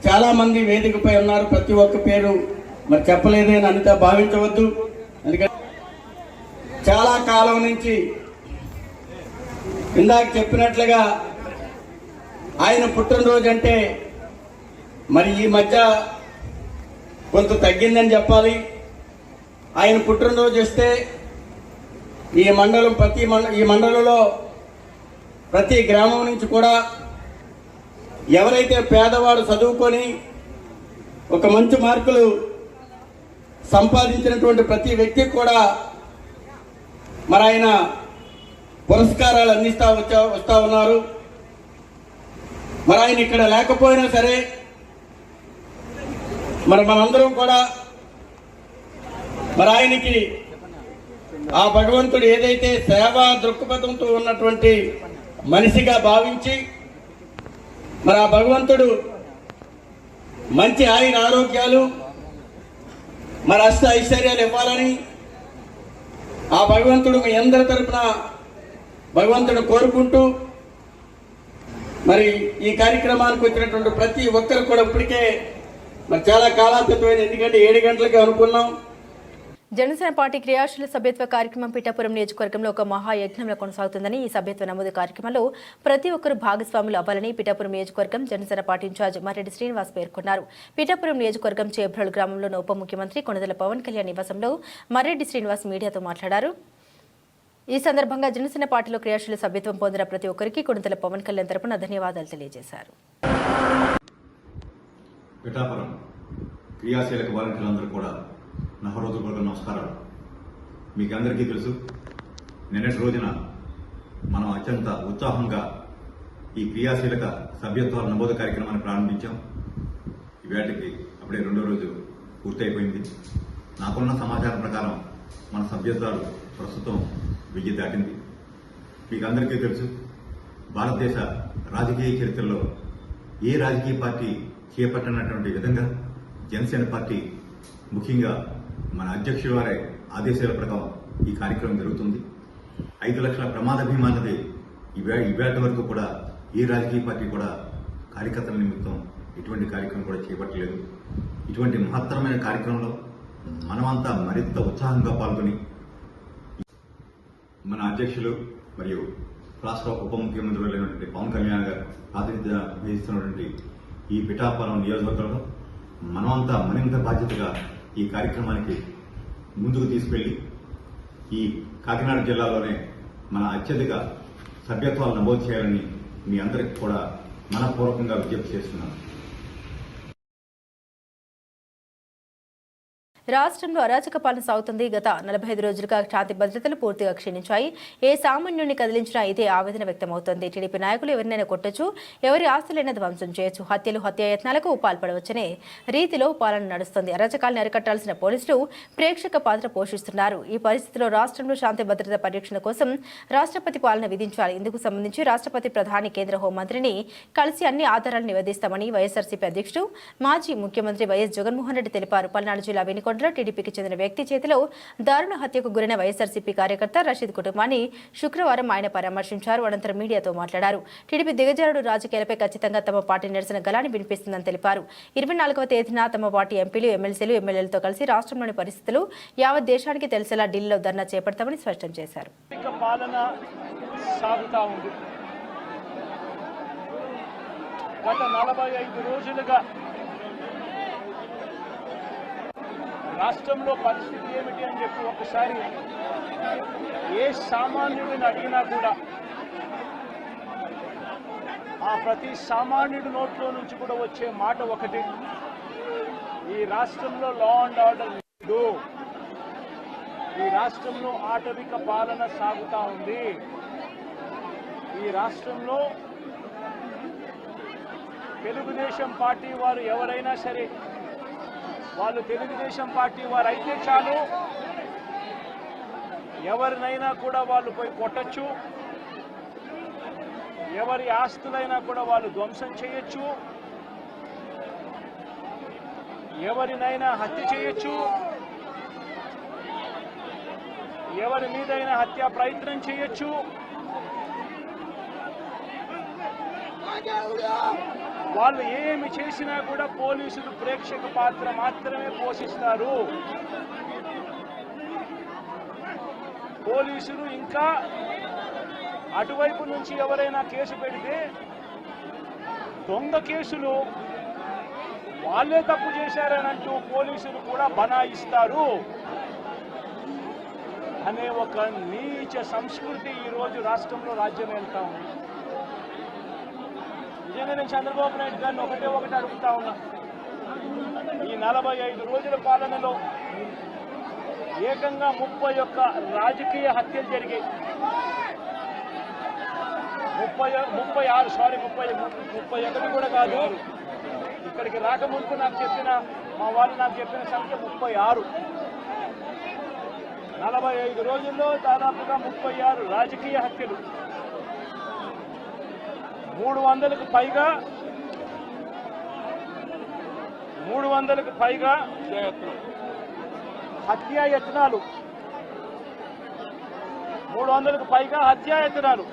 S7: చాలా మంది వేదికపై ఉన్నారు. ప్రతి ఒక్క పేరు మరి చెప్పలేదని అనిత భావించవద్దు. ఎందుకంటే చాలా కాలం నుంచి ఇందాక చెప్పినట్లుగా ఆయన పుట్టినరోజు అంటే మరి ఈ మధ్య కొంత తగ్గిందని చెప్పాలి. ఆయన పుట్టినరోజు వస్తే ఈ మండలంలో ప్రతి గ్రామం నుంచి కూడా ఎవరైతే పేదవాడు చదువుకొని ఒక మంచి మార్కులు సంపాదించినటువంటి ప్రతి వ్యక్తికి కూడా మరి ఆయన పురస్కారాలు అందిస్తూ వస్తూ ఉన్నారు. మరి ఆయన ఇక్కడ లేకపోయినా సరే మరి మనందరం కూడా మరి ఆయనకి ఆ భగవంతుడు ఏదైతే సేవా దృక్పథంతో ఉన్నటువంటి మనిషిగా భావించి మరి ఆ భగవంతుడు మంచి ఆయుర ఆరోగ్యాలు మరి అష్ట ఐశ్వర్యాలు ఇవ్వాలని ఆ భగవంతుడు మీ అందరి తరపున భగవంతుడు కోరుకుంటూ మరి ఈ కార్యక్రమానికి వచ్చినటువంటి ప్రతి ఒక్కరు కూడా ఇప్పటికే మరి చాలా కాలాతీతమైన, ఎందుకంటే 7 గంటలకి అనుకున్నాం.
S1: జనసేన పార్టీ క్రియాశీల సభ్యత్వ కార్యక్రమం పిఠాపురం నియోజకవర్గంలో ఒక మహాయజ్ఞంలో కొనసాగుతుందని, ఈ సభ్యత్వ నమోదు కార్యక్రమంలో ప్రతి ఒక్కరూ భాగస్వాములు అవ్వాలని పిఠాపురం నియోజకవర్గం జనసేన పార్టీ ఇన్ఛార్జ్ మర్రెడ్డి శ్రీనివాస్ పేర్కొన్నారు. పిఠాపురం నియోజకవర్గం చేబ్రోలు గ్రామంలోని ఉప ముఖ్యమంత్రి కొణిదెల పవన్ కళ్యాణ్ నివాసంలో మర్రెడ్డి శ్రీనివాస్ మీడియాతో మాట్లాడారు. ఈ సందర్భంగా జనసేన పార్టీలో క్రియాశీల సభ్యత్వం పొందిన ప్రతి ఒక్కరికి కొణిదెల పవన్ కళ్యాణ్ తరపున ధన్యవాదాలు తెలియజేశారు.
S9: పిఠాపురం క్రియాశీలక వాలంటీర్లందరూ కూడా నా హృదయపూర్వక నమస్కారాలు. మీకు అందరికీ తెలుసు, నిన్నటి రోజున మనం అత్యంత ఉత్సాహంగా ఈ క్రియాశీలక సభ్యత్వాల నమోదు కార్యక్రమాన్ని ప్రారంభించాం. ఈ వేటకి అప్పుడే 2వ రోజు పూర్తయిపోయింది. నాకున్న సమాచారం ప్రకారం మన సభ్యత్వాలు ప్రస్తుతం 1000 దాటింది. మీకు అందరికీ తెలుసు, భారతదేశ రాజకీయ చరిత్రలో ఏ రాజకీయ పార్టీ చేపట్టినటువంటి విధంగా జనసేన పార్టీ ముఖ్యంగా మన అధ్యక్షుల వారి ఆదేశాల ప్రకారం ఈ కార్యక్రమం జరుగుతుంది. 5 లక్షల ప్రమాద బీమా అన్నది ఇవాటి వరకు కూడా ఏ రాజకీయ పార్టీ కూడా కార్యకర్తల నిమిత్తం ఇటువంటి కార్యక్రమం కూడా చేపట్టలేదు. ఇటువంటి మహత్తరమైన కార్యక్రమంలో మనమంతా మరింత ఉత్సాహంగా పాల్గొని మన అధ్యక్షులు మరియు రాష్ట్ర ఉప ముఖ్యమంత్రులైనటువంటి పవన్ కళ్యాణ్ గారు ప్రాతినిధ్యం వహిస్తున్నటువంటి ఈ పిఠాపురం నియోజకవర్గంలో మనమంతా మరింత బాధ్యతగా ఈ కార్యక్రమానికి ముందుకు తీసుకెళ్లి ఈ కాకినాడ జిల్లాలోనే మన అత్యధిక సభ్యత్వాలు నమోదు చేయాలని మీ అందరికీ కూడా మనపూర్వకంగా విజ్ఞప్తి చేస్తున్నాను.
S1: రాష్ట్రంలో అరాచక పాలన సాగుతుంది. గత 45 రోజులుగా శాంతి భద్రతలు పూర్తిగా క్షీణించాయి. ఏ సామాన్యుడిని కదిలించినా ఇదే ఆవేదన వ్యక్తమవుతోంది. టీడీపీ నాయకులు ఎవరినైనా కొట్టొచ్చు, ఎవరి ఆస్తులైనా ధ్వంసం చేయొచ్చు, హత్యలు హత్యాయత్నాలకు పాల్పడవచ్చనే రీతిలో పాలన నడుస్తుంది. అరాచకాలను అరికట్టాల్సిన పోలీసులు ప్రేక్షక పాత్ర పోషిస్తున్నారు. ఈ పరిస్థితిలో రాష్ట్రంలో శాంతి భద్రత పరిరక్షణ కోసం రాష్ట్రపతి పాలన విధించాలి. ఇందుకు సంబంధించి రాష్ట్రపతి, ప్రధాని, కేంద్ర హోంమంత్రిని కలిసి అన్ని ఆధారాలు నివేదిస్తామని వైఎస్ఆర్సీపీ అధ్యక్షుడు మాజీ ముఖ్యమంత్రి వైఎస్ జగన్మోహన్ రెడ్డి తెలిపారు. పల్నాడు జిల్లా వినుకొండ టీడీపీకి చెందిన వ్యక్తి చేతిలో దారుణ హత్యకు గురైన వైఎస్ఆర్సీపీ కార్యకర్త రషీద్ కుటుంబాన్ని శుక్రవారం ఆయన పరామర్శించారు. అనంతరం మీడియాతో మాట్లాడారు. టీడీపీ దిగజారుడు రాజకీయాలపై ఖచ్చితంగా తమ పార్టీ నిరసన గళాన్ని వినిపిస్తుందని తెలిపారు. 24వ తేదీన తమ పార్టీ ఎంపీలు, ఎమ్మెల్సీలు, ఎమ్మెల్యేలతో కలిసి రాష్ట్రంలోని పరిస్థితులు యావత్ దేశానికి తెలిసేలా ఢిల్లీలో ధర్నా చేపడతామని స్పష్టం చేశారు.
S10: గత 45 రోజులుగా రాష్ట్రంలో పరిస్థితి ఏమిటి అని చెప్పి ఒకసారి ఏ సామాన్యుడిని అడిగినా కూడా ఆ ప్రతి సామాన్యుడి నోట్లో నుంచి కూడా వచ్చే మాట ఒకటి, ఈ రాష్ట్రంలో లా అండ్ ఆర్డర్ లేదు, ఈ రాష్ట్రంలో ఆటవిక పాలన సాగుతా ఉంది, ఈ రాష్ట్రంలో తెలుగుదేశం పార్టీ వారు ఎవరైనా సరే వాళ్ళు తెలుగుదేశం పార్టీ వారు అయితే చాలు, ఎవరినైనా కూడా వాళ్ళు పోయి కొట్టచ్చు, ఎవరి ఆస్తులైనా కూడా వాళ్ళు ధ్వంసం చేయొచ్చు, ఎవరినైనా హత్య చేయొచ్చు, ఎవరి మీదైనా హత్యా ప్రయత్నం చేయొచ్చు. వాళ్ళు ఏమి చేసినా కూడా పోలీసులు ప్రేక్షక పాత్ర మాత్రమే పోషిస్తారు. పోలీసులు ఇంకా అటువైపు నుంచి ఎవరైనా కేసు పెడితే దొంగ కేసులు వాళ్ళే తప్పు చేశారనంటూ పోలీసులు కూడా బనాయిస్తారు అనే ఒక నీచ సంస్కృతి ఈరోజు రాష్ట్రంలో రాజ్యం వెళ్తా ఉంది. నిజంగా నేను చంద్రబాబు నాయుడు గారిని ఒకటి అడుగుతా ఉన్నా, ఈ 45 రోజుల పాలనలో ఏకంగా 31 రాజకీయ హత్యలు జరిగాయి. 31 కూడా కాదు, ఇక్కడికి రాకముందు మా వాళ్ళు నాకు చెప్పిన సంఖ్య 36. 45 రోజుల్లో దాదాపుగా 36 రాజకీయ హత్యలు, 300కు పైగా హత్యాయత్నాలు, 300కు పైగా హత్యాయత్నాలు.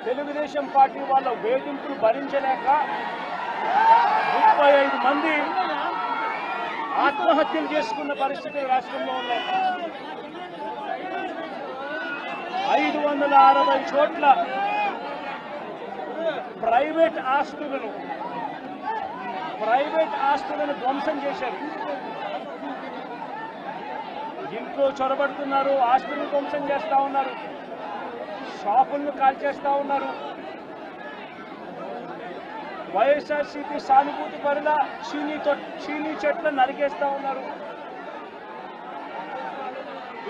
S10: తెలుగుదేశం పార్టీ వాళ్ళ వేధింపులు భరించలేక 35 మంది ఆత్మహత్యలు చేసుకున్న పరిస్థితులు రాష్ట్రంలో ఉన్నాయి. 560 చోట్ల ప్రైవేట్ ఆస్తులను ధ్వంసం చేశారు. ఇంట్లో చొరబడుతున్నారు, ఆస్తులను ధ్వంసం చేస్తా ఉన్నారు, షాపులను కాల్చేస్తా ఉన్నారు. వైఎస్ఆర్సీపీ సానుభూతి పరుల చీనీ చెట్లను నరికేస్తా ఉన్నారు.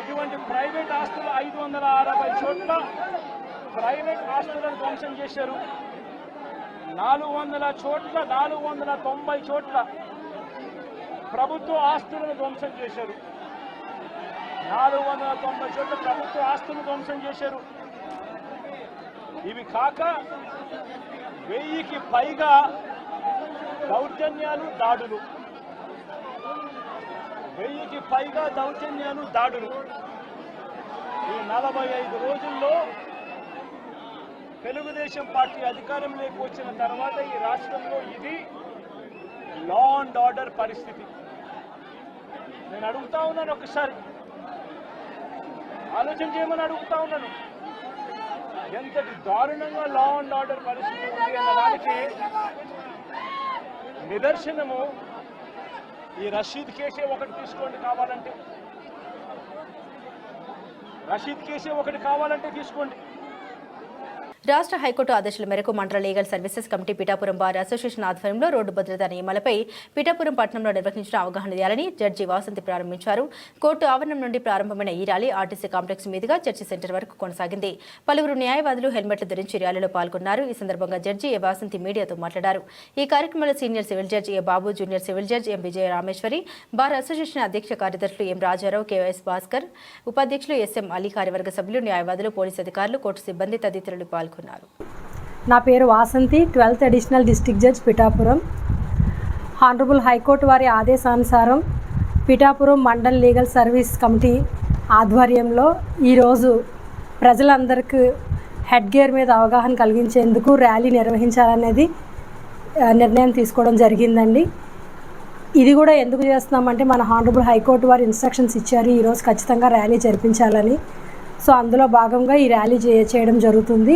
S10: ఇటువంటి ప్రైవేట్ ఆస్తులు 560 చోట్ల ప్రైవేట్ ఆస్తులను ధ్వంసం చేశారు. 490 చోట్ల ప్రభుత్వ ఆస్తులను ధ్వంసం చేశారు. 490 చోట్ల ప్రభుత్వ ఆస్తులను ధ్వంసం చేశారు. ఇవి కాక 1000కి పైగా దౌర్జన్యాలు, దాడులు. 1000కి పైగా దౌర్జన్యాలు, దాడులు. ఈ 45 రోజుల్లో తెలుగుదేశం పార్టీ అధికారంలోకి వచ్చిన తర్వాత ఈ రాష్ట్రంలో ఇది లా అండ్ ఆర్డర్ పరిస్థితి. నేను అడుగుతా ఉన్నాను, ఒకసారి ఆలోచన చేయమని అడుగుతా ఉన్నాను. ఎంతటి దారుణంగా లా అండ్ ఆర్డర్ పరిస్థితి ఉంది అన్న దానికి నిదర్శనము ఈ రషీద్ కేసే ఒకటి తీసుకోండి కావాలంటే, రషీద్ కేసే ఒకటి కావాలంటే తీసుకోండి.
S1: రాష్ట్ర హైకోర్టు ఆదేశాల మేరకు మండల legal services committee Pithapuram bar association ఆధ్వర్యంలో రోడ్డు భద్రతా నియమాలపై పిఠాపురం పట్టణంలో నిర్వహించిన అవగాహన ర్యాలీని జడ్జి వాసంతి ప్రారంభించారు. కోర్టు ఆవరణం నుండి ప్రారంభమైన ఈ ర్యాలీ ఆర్టీసీ కాంప్లెక్స్ మీదుగా చర్చి సెంటర్ వరకు కొనసాగింది. పలువురు న్యాయవాదులు హెల్మెట్లు ధరించి ర్యాలీలో పాల్గొన్నారు. ఈ సందర్భంగా జడ్జి ఏ వాసంతి మీడియాతో మాట్లాడారు. ఈ కార్యక్రమంలో సీనియర్ సివిల్ జడ్జి ఏ బాబు, జూనియర్ సివిల్ జడ్జి ఎం విజయ రామేశ్వరి, బార్ అసోసియేషన్ అధ్యక్ష కార్యదర్శులు ఎం రాజారావు, కెఎస్ భాస్కర్, ఉపాధ్యక్షులు ఎస్ఎం అలీ, కార్యవర్గ సభ్యులు, న్యాయవాదులు, పోలీసు అధికారులు, కోర్టు సిబ్బంది తదితరులు పాల్గొన్నారు.
S11: నా పేరు Vasanthi, 12th additional district judge Pithapuram. Honourable high court వారి ఆదేశానుసారం Pithapuram mandal legal service committee ఆధ్వర్యంలో ఈరోజు ప్రజలందరికీ హెడ్ గేర్ మీద అవగాహన కలిగించేందుకు ర్యాలీ నిర్వహించాలనేది నిర్ణయం తీసుకోవడం జరిగిందండి. ఇది కూడా ఎందుకు చేస్తున్నామంటే మన హానరబుల్ హైకోర్టు వారు ఇన్స్ట్రక్షన్స్ ఇచ్చారు ఈరోజు ఖచ్చితంగా ర్యాలీ జరిపించాలని. సో అందులో భాగంగా ఈ ర్యాలీ చేయడం జరుగుతుంది.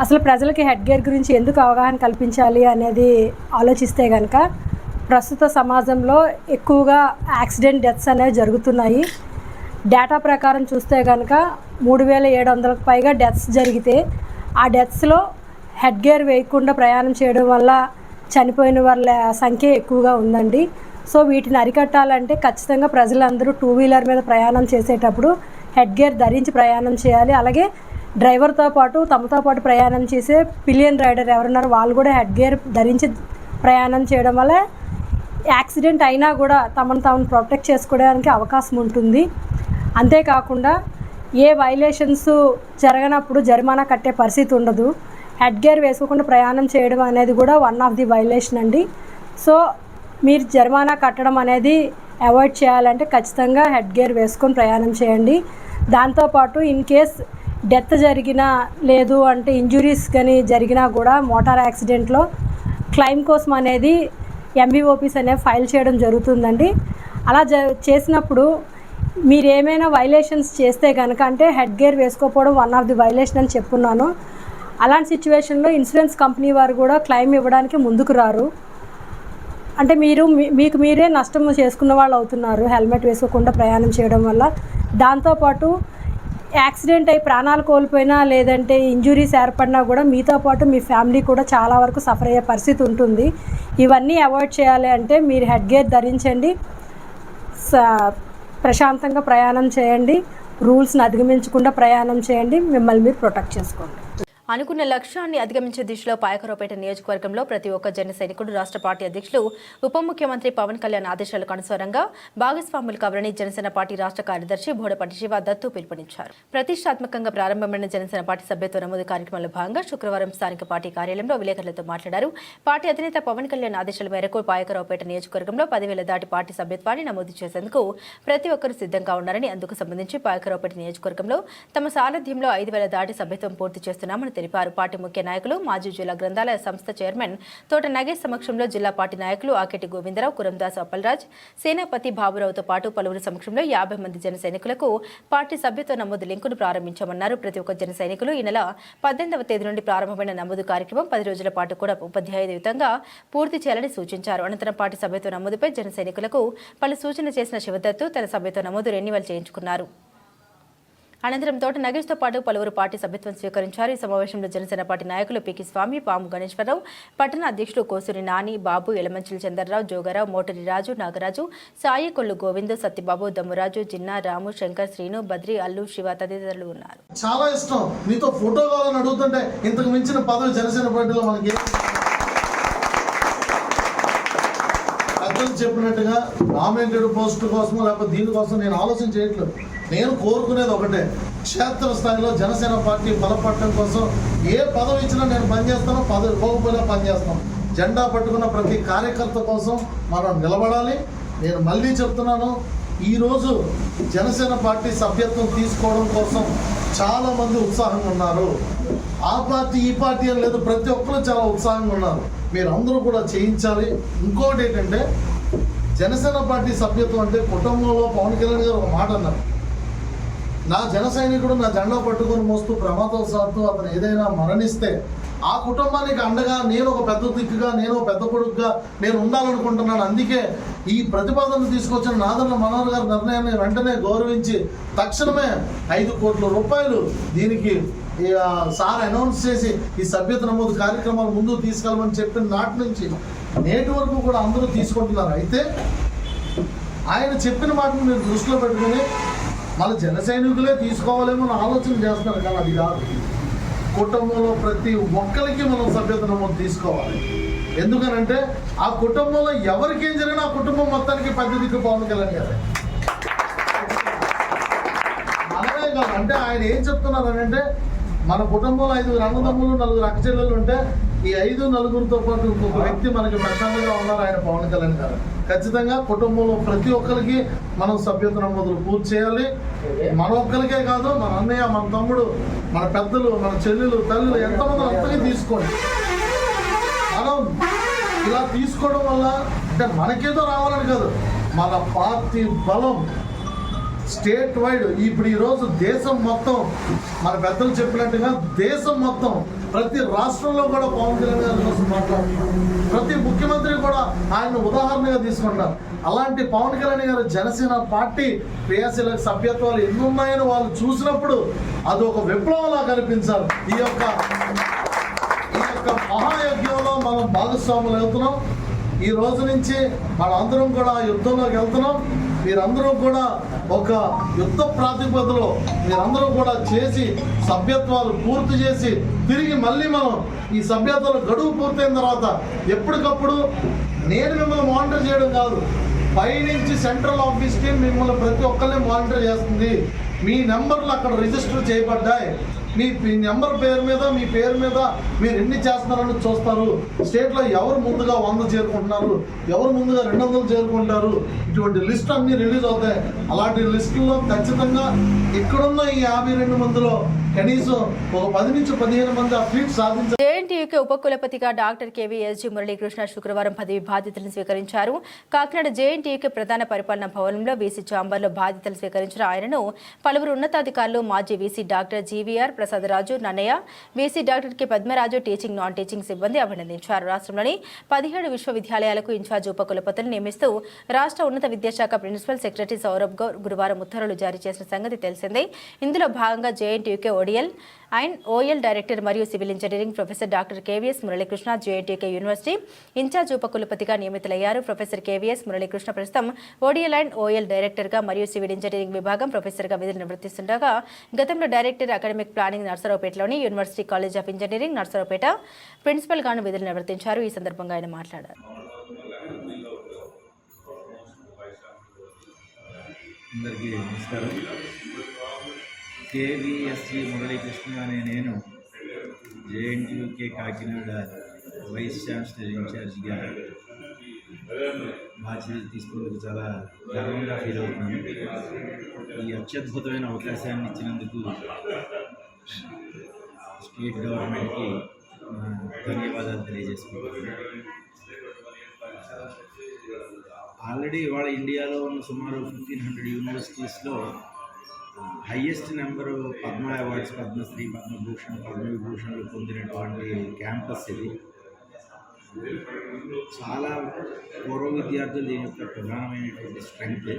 S11: అసలు ప్రజలకి హెడ్ గేర్ గురించి ఎందుకు అవగాహన కల్పించాలి అనేది ఆలోచిస్తే కనుక ప్రస్తుత సమాజంలో ఎక్కువగా యాక్సిడెంట్ డెత్స్ అనేవి జరుగుతున్నాయి. డేటా ప్రకారం చూస్తే కనుక 3700కు పైగా డెత్స్ జరిగితే ఆ డెత్స్లో హెడ్ గేర్ వేయకుండా ప్రయాణం చేయడం వల్ల చనిపోయిన వాళ్ళ సంఖ్య ఎక్కువగా ఉందండి. సో వీటిని అరికట్టాలంటే ఖచ్చితంగా ప్రజలందరూ 2 వీలర్ మీద ప్రయాణం చేసేటప్పుడు హెడ్ గేర్ ధరించి ప్రయాణం చేయాలి. అలాగే డ్రైవర్తో పాటు తమతో పాటు ప్రయాణం చేసే పిలియన్ రైడర్ ఎవరున్నారో వాళ్ళు కూడా హెడ్ గేర్ ధరించి ప్రయాణం చేయడం వల్ల యాక్సిడెంట్ అయినా కూడా తమను ప్రొటెక్ట్ చేసుకోవడానికి అవకాశం ఉంటుంది. అంతేకాకుండా ఏ వైలేషన్స్ జరగనప్పుడు జరిమానా కట్టే పరిస్థితి ఉండదు. హెడ్ గేర్ వేసుకోకుండా ప్రయాణం చేయడం అనేది కూడా వన్ ఆఫ్ ది వైలేషన్ అండి. సో మీరు జరిమానా కట్టడం అనేది అవాయిడ్ చేయాలంటే ఖచ్చితంగా హెడ్ గేర్ వేసుకొని ప్రయాణం చేయండి. దాంతోపాటు ఇన్ కేస్ డెత్ జరిగినా లేదు అంటే ఇంజురీస్ కానీ జరిగినా కూడా మోటార్ యాక్సిడెంట్లో క్లెయిమ్ కోసం అనేది ఎంబీఓపీస్ అనేవి ఫైల్ చేయడం జరుగుతుందండి. అలా చేసినప్పుడు మీరు ఏమైనా వైలేషన్స్ చేస్తే కనుక అంటే హెడ్ గేర్ వేసుకోకపోవడం వన్ ఆఫ్ ది వైలేషన్ అని చెప్పున్నాను. అలాంటి సిచ్యువేషన్లో ఇన్సూరెన్స్ కంపెనీ వారు కూడా క్లెయిమ్ ఇవ్వడానికి ముందుకు రారు. అంటే మీకు మీరే నష్టం చేసుకున్న వాళ్ళు అవుతున్నారు హెల్మెట్ వేసుకోకుండా ప్రయాణం చేయడం వల్ల. దాంతోపాటు యాక్సిడెంట్ అయి ప్రాణాలు కోల్పోయినా లేదంటే ఇంజురీస్ ఏర్పడినా కూడా మీతో పాటు మీ ఫ్యామిలీ కూడా చాలా వరకు సఫర్ అయ్యే పరిస్థితి ఉంటుంది. ఇవన్నీ అవాయిడ్ చేయాలి అంటే మీరు హెడ్ గేర్ ధరించండి, ప్రశాంతంగా ప్రయాణం చేయండి, రూల్స్ని అధిగమించకుండా ప్రయాణం చేయండి, మిమ్మల్ని మీరు ప్రొటెక్ట్ చేసుకోండి.
S1: అనుకున్న లక్ష్యాన్ని అధిగమించే దిశలో పాయకరావుపేట నియోజకవర్గంలో ప్రతి ఒక్క జన సైనికుడు రాష్ట్ర పార్టీ అధ్యక్షులు ఉప ముఖ్యమంత్రి పవన్ కళ్యాణ్ ఆదేశాలకు అనుసారంగా భాగస్వాములు కావాలని జనసేన పార్టీ రాష్ట్ర కార్యదర్శి బోడపాటి శివ దత్తు పిలుపునిచ్చారు. ప్రతిష్టాత్మకంగా ప్రారంభమైన జనసేన పార్టీ సభ్యత్వ నమోదు కార్యక్రమంలో భాగంగా శుక్రవారం స్థానిక పార్టీ కార్యాలయంలో విలేకరులతో మాట్లాడారు. పార్టీ అధినేత పవన్ కళ్యాణ్ ఆదేశాల మేరకు పాయకరావుపేట నియోజకవర్గంలో 10,000 దాటి పార్టీ సభ్యత్వాన్ని నమోదు చేసేందుకు ప్రతి ఒక్కరూ సిద్ధంగా ఉన్నారని, అందుకు సంబంధించి పాయకరావుపేట నియోజకవర్గంలో తమ సారథ్యంలో 5,000 దాటి సభ్యత్వం పూర్తి చేస్తున్నామని తెలిపారు. పార్టీ ముఖ్య నాయకులు మాజీ జిల్లా గ్రంథాలయ సంస్థ చైర్మన్ తోట నగేష్ సమక్షంలో జిల్లా పార్టీ నాయకులు ఆకెటి గోవిందరావు, కురందాస్ అప్పలరాజ్, సేనాపతి బాబురావుతో పాటు పలువురు సమక్షంలో 50 మంది జన సైనికులకు పార్టీ సభ్యత్వ నమోదు లింకును ప్రారంభించామన్నారు. ప్రతి ఒక్క జన సైనికులు ఈ నెల 18వ తేదీ నుండి ప్రారంభమైన నమోదు కార్యక్రమం 10 రోజుల పాటు కూడా ఉపాధ్యాయుతంగా పూర్తి చేయాలని సూచించారు. అనంతరం పార్టీ సభ్యత్వ నమోదుపై జన సైనికులకు పలు సూచనలు చేసిన శివదత్తు తన సభ్యత్వ నమోదు రెన్యువల్ చేయించుకున్నారు. అనంతరం తోట నగేష్తో పాటు పలువురు పార్టీ సభ్యత్వం స్వీకరించారు. ఈ సమావేశంలో జనసేన పార్టీ నాయకులు పికి స్వామి, పాము గణేశ్వరరావు, పట్టణ అధ్యక్షులు కోసూరి నాని, బాబు, ఎలమంచిలి చంద్రరావు, జోగారావు, మోటరి రాజు, నాగరాజు, సాయి, కొల్లు గోవింద్, సత్యబాబు, దమ్మురాజు, జిన్నా, రాము, శంకర్, శ్రీను, బద్రి, అల్లు, శివ తదితరులు ఉన్నారు.
S12: చాలా ఇష్టం నీతో ఫోటో కావాలని అడుగుతుంటే ఇంతకు మించిన పదవి జనసేన పార్టీలో మనకి పెద్దలు చెప్పినట్టుగా నామినేటెడ్ పోస్ట్ కోసం లేకపోతే దీనికోసం నేను ఆలోచన చేయట్లేదు. నేను కోరుకునేది ఒకటే, క్షేత్రస్థాయిలో జనసేన పార్టీ బలపడటం కోసం ఏ పదవి ఇచ్చినా నేను పనిచేస్తాను, పదవి ఇవ్వకపోయినా పనిచేస్తాను. జెండా పట్టుకున్న ప్రతి కార్యకర్త కోసం మనం నిలబడాలి. నేను మళ్ళీ చెప్తున్నాను, ఈరోజు జనసేన పార్టీ సభ్యత్వం తీసుకోవడం కోసం చాలామంది ఉత్సాహంగా ఉన్నారు. ఆ పార్టీ ఈ పార్టీ అని లేదు, ప్రతి ఒక్కరు చాలా ఉత్సాహంగా ఉన్నారు. మీరు అందరూ కూడా చేయించాలి. ఇంకోటి ఏంటంటే జనసేన పార్టీ సభ్యత్వం అంటే కుటుంబంలో పవన్ కళ్యాణ్ గారు ఒక మాట అన్నారు, నా జన సైనికుడు నా జెండా పట్టుకొని మోస్తూ ప్రమాదవశాత్తు అతను ఏదైనా మరణిస్తే ఆ కుటుంబానికి అండగా నేను ఒక పెద్ద దిక్కుగా, నేను ఒక పెద్ద కొడుకుగా నేను ఉండాలనుకుంటున్నాను. అందుకే ఈ ప్రతిపాదన తీసుకొచ్చిన నాదెండ్ల మనోహర్ గారి నిర్ణయాన్ని వెంటనే గౌరవించి తక్షణమే 5 కోట్ల రూపాయలు దీనికి సార్ అనౌన్స్ చేసి ఈ సభ్యత నమోదు కార్యక్రమాలు ముందుకు తీసుకెళ్ళమని చెప్పిన నాటి నుంచి నేటి వరకు కూడా అందరూ తీసుకుంటున్నారు. అయితే ఆయన చెప్పిన మాటను మీరు దృష్టిలో పెట్టుకుని మన జన సైనికులే తీసుకోవాలేమో ఆలోచన చేస్తున్నారు, కానీ అది కాదు. కుటుంబంలో ప్రతి ఒక్కరికి మనం సభ్యత నమోదు తీసుకోవాలి. ఎందుకనంటే ఆ కుటుంబంలో ఎవరికేం జరిగినా ఆ కుటుంబం మొత్తానికి పెద్ద దిక్కు పవన్ కళ్యాణ్ గారు. మనమే కాదు, అంటే ఆయన ఏం చెప్తున్నారు అంటే మన కుటుంబంలో 5 అన్నదమ్ములు 4 అక్కచెల్లెలు ఉంటే ఈ 5 నలుగురితో పాటు ఇంకొక వ్యక్తి మనకి ప్రశాంతంగా ఉన్నారు, ఆయన పవన్ కళ్యాణ్ గారు. ఖచ్చితంగా కుటుంబంలో ప్రతి ఒక్కరికి మనం సభ్యత్వ నమోదులు పూర్తి చేయాలి. మన ఒక్కరికే కాదు, మన అన్నయ్య, మన తమ్ముడు, మన పెద్దలు, మన చెల్లెలు, తల్లులు ఎంతమంది అంతగా తీసుకోండి. మనం ఇలా తీసుకోవడం వల్ల అంటే మనకేదో రావాలని కాదు, మన పార్టీ బలం స్టేట్ వైడ్ ఇప్పుడు ఈరోజు దేశం మొత్తం మన పెద్దలు చెప్పినట్టుగా దేశం మొత్తం ప్రతి రాష్ట్రంలో కూడా పవన్ కళ్యాణ్ గారి కోసం మాట్లాడుతున్నారు. ప్రతి ముఖ్యమంత్రి కూడా ఆయన ఉదాహరణగా తీసుకుంటారు. అలాంటి పవన్ కళ్యాణ్ గారు జనసేన పార్టీ క్రియాశీలక సభ్యత్వాలు ఎన్ని ఉన్నాయని వాళ్ళు చూసినప్పుడు అది ఒక విప్లవంలా కనిపించారు. ఈ యొక్క మహాయజ్ఞంలో మనం భాగస్వాములు అవుతున్నాం. ఈ రోజు నుంచి మనందరం కూడా యుద్ధంలోకి వెళ్తున్నాం. మీరందరూ కూడా ఒక యుద్ధ ప్రాతిపదికలో మీరందరూ కూడా చేసి సభ్యత్వాలు పూర్తి చేసి తిరిగి మళ్ళీ మనం ఈ సభ్యత్వాల గడువు పూర్తయిన తర్వాత ఎప్పటికప్పుడు నేను మిమ్మల్ని మానిటర్ చేయడం కాదు, పైనుంచి సెంట్రల్ ఆఫీస్ టీం మిమ్మల్ని ప్రతి ఒక్కరిని మానిటర్ చేస్తుంది. మీ నెంబర్లు అక్కడ రిజిస్టర్ చేయబడ్డాయి. మీ నెంబర్ పేరు మీద మీ పేరు మీద మీరు ఎన్ని చేస్తున్నారని చూస్తారు. స్టేట్లో ఎవరు ముందుగా 100 చేరుకుంటున్నారు, ఎవరు ముందుగా 200 చేరుకుంటారు, ఇటువంటి లిస్ట్ అన్ని రిలీజ్ అవుతాయి. అలాంటి లిస్టుల్లో ఖచ్చితంగా ఇక్కడున్న ఈ 52 మందిలో కనీసం ఒక 10 నుంచి 15 మంది ఆ ఫీట్ సాధించారు.
S1: జేఎన్టీయూకే ఉపకులపతిగా డాక్టర్ కేవీఎస్జీ మురళీకృష్ణ శుక్రవారం పదవి బాధ్యతలను స్వీకరించారు. కాకినాడ జేఎన్టీయూకే ప్రధాన పరిపాలనా భవనంలో వీసీ ఛాంబర్లో బాధ్యతలు స్వీకరించిన ఆయనను పలువురు ఉన్నతాధికారులు, మాజీ VC doctor GVR Prasadaraju, Nannaya, VC doctor K Padmaraju, teaching, non teaching సిబ్బంది అభినందించారు. రాష్ట్రంలోని 17 విశ్వవిద్యాలయాలకు ఇన్ఛార్జ్ ఉపకులపతులను నియమిస్తూ రాష్ట్ర ఉన్నత విద్యాశాఖ ప్రిన్సిపల్ సెక్రటరీ సౌరభ్ గౌర్ గురువారం ఉత్తర్వులు జారీ చేసిన సంగతి తెలిసిందే. ఇందులో భాగంగా JNTUK ODL and OL director మరియు civil engineering professor doctor KVS Muralikrishna JNTUK university in-charge ఉపకులపతిగా నియమితులయ్యారు. ప్రొఫెసర్ కేవీఎస్ మురళీకృష్ణ ప్రస్తుతం ఓడిఎల్ అండ్ ఓఎల్ డైరెక్టర్గా మరియు సివిల్ ఇంజనీరింగ్ విభాగం ప్రొఫెసర్గా విధులు నిర్వర్తిస్తుండగా గతంలో డైరెక్టర్ అకాడమిక్ ప్లానింగ్ నర్సరావుపేటలోని university college of engineering Narasaraopet ప్రిన్సిపల్గాను విధులు నిర్వర్తించారు. ఈ సందర్భంగా ఆయన మాట్లాడారు.
S13: అందరికీ నమస్కారం. కేవీఎస్జీ మురళీకృష్ణ అనే నేను జేఎన్టీయూకే కాకినాడ వైస్ ఛాన్సలర్ ఇన్ఛార్జిగా బాధ్యతలు తీసుకున్నందుకు చాలా గర్వంగా ఫీల్ అవుతున్నాను. ఈ అత్యద్భుతమైన అవకాశాన్ని ఇచ్చినందుకు స్టేట్ గవర్నమెంట్కి ధన్యవాదాలు తెలియజేసుకుంటున్నాను. ఆల్రెడీ ఇవాళ ఇండియాలో ఉన్న సుమారు 1500 యూనివర్సిటీస్లో highest number Padma awards, Padma Shri, Padma Bhushan, పద్మవిభూషణ్లు పొందినటువంటి క్యాంపస్ ఇది. చాలా పూర్వ విద్యార్థులు దీని యొక్క ప్రధానమైనటువంటి స్ట్రెంగ్త్.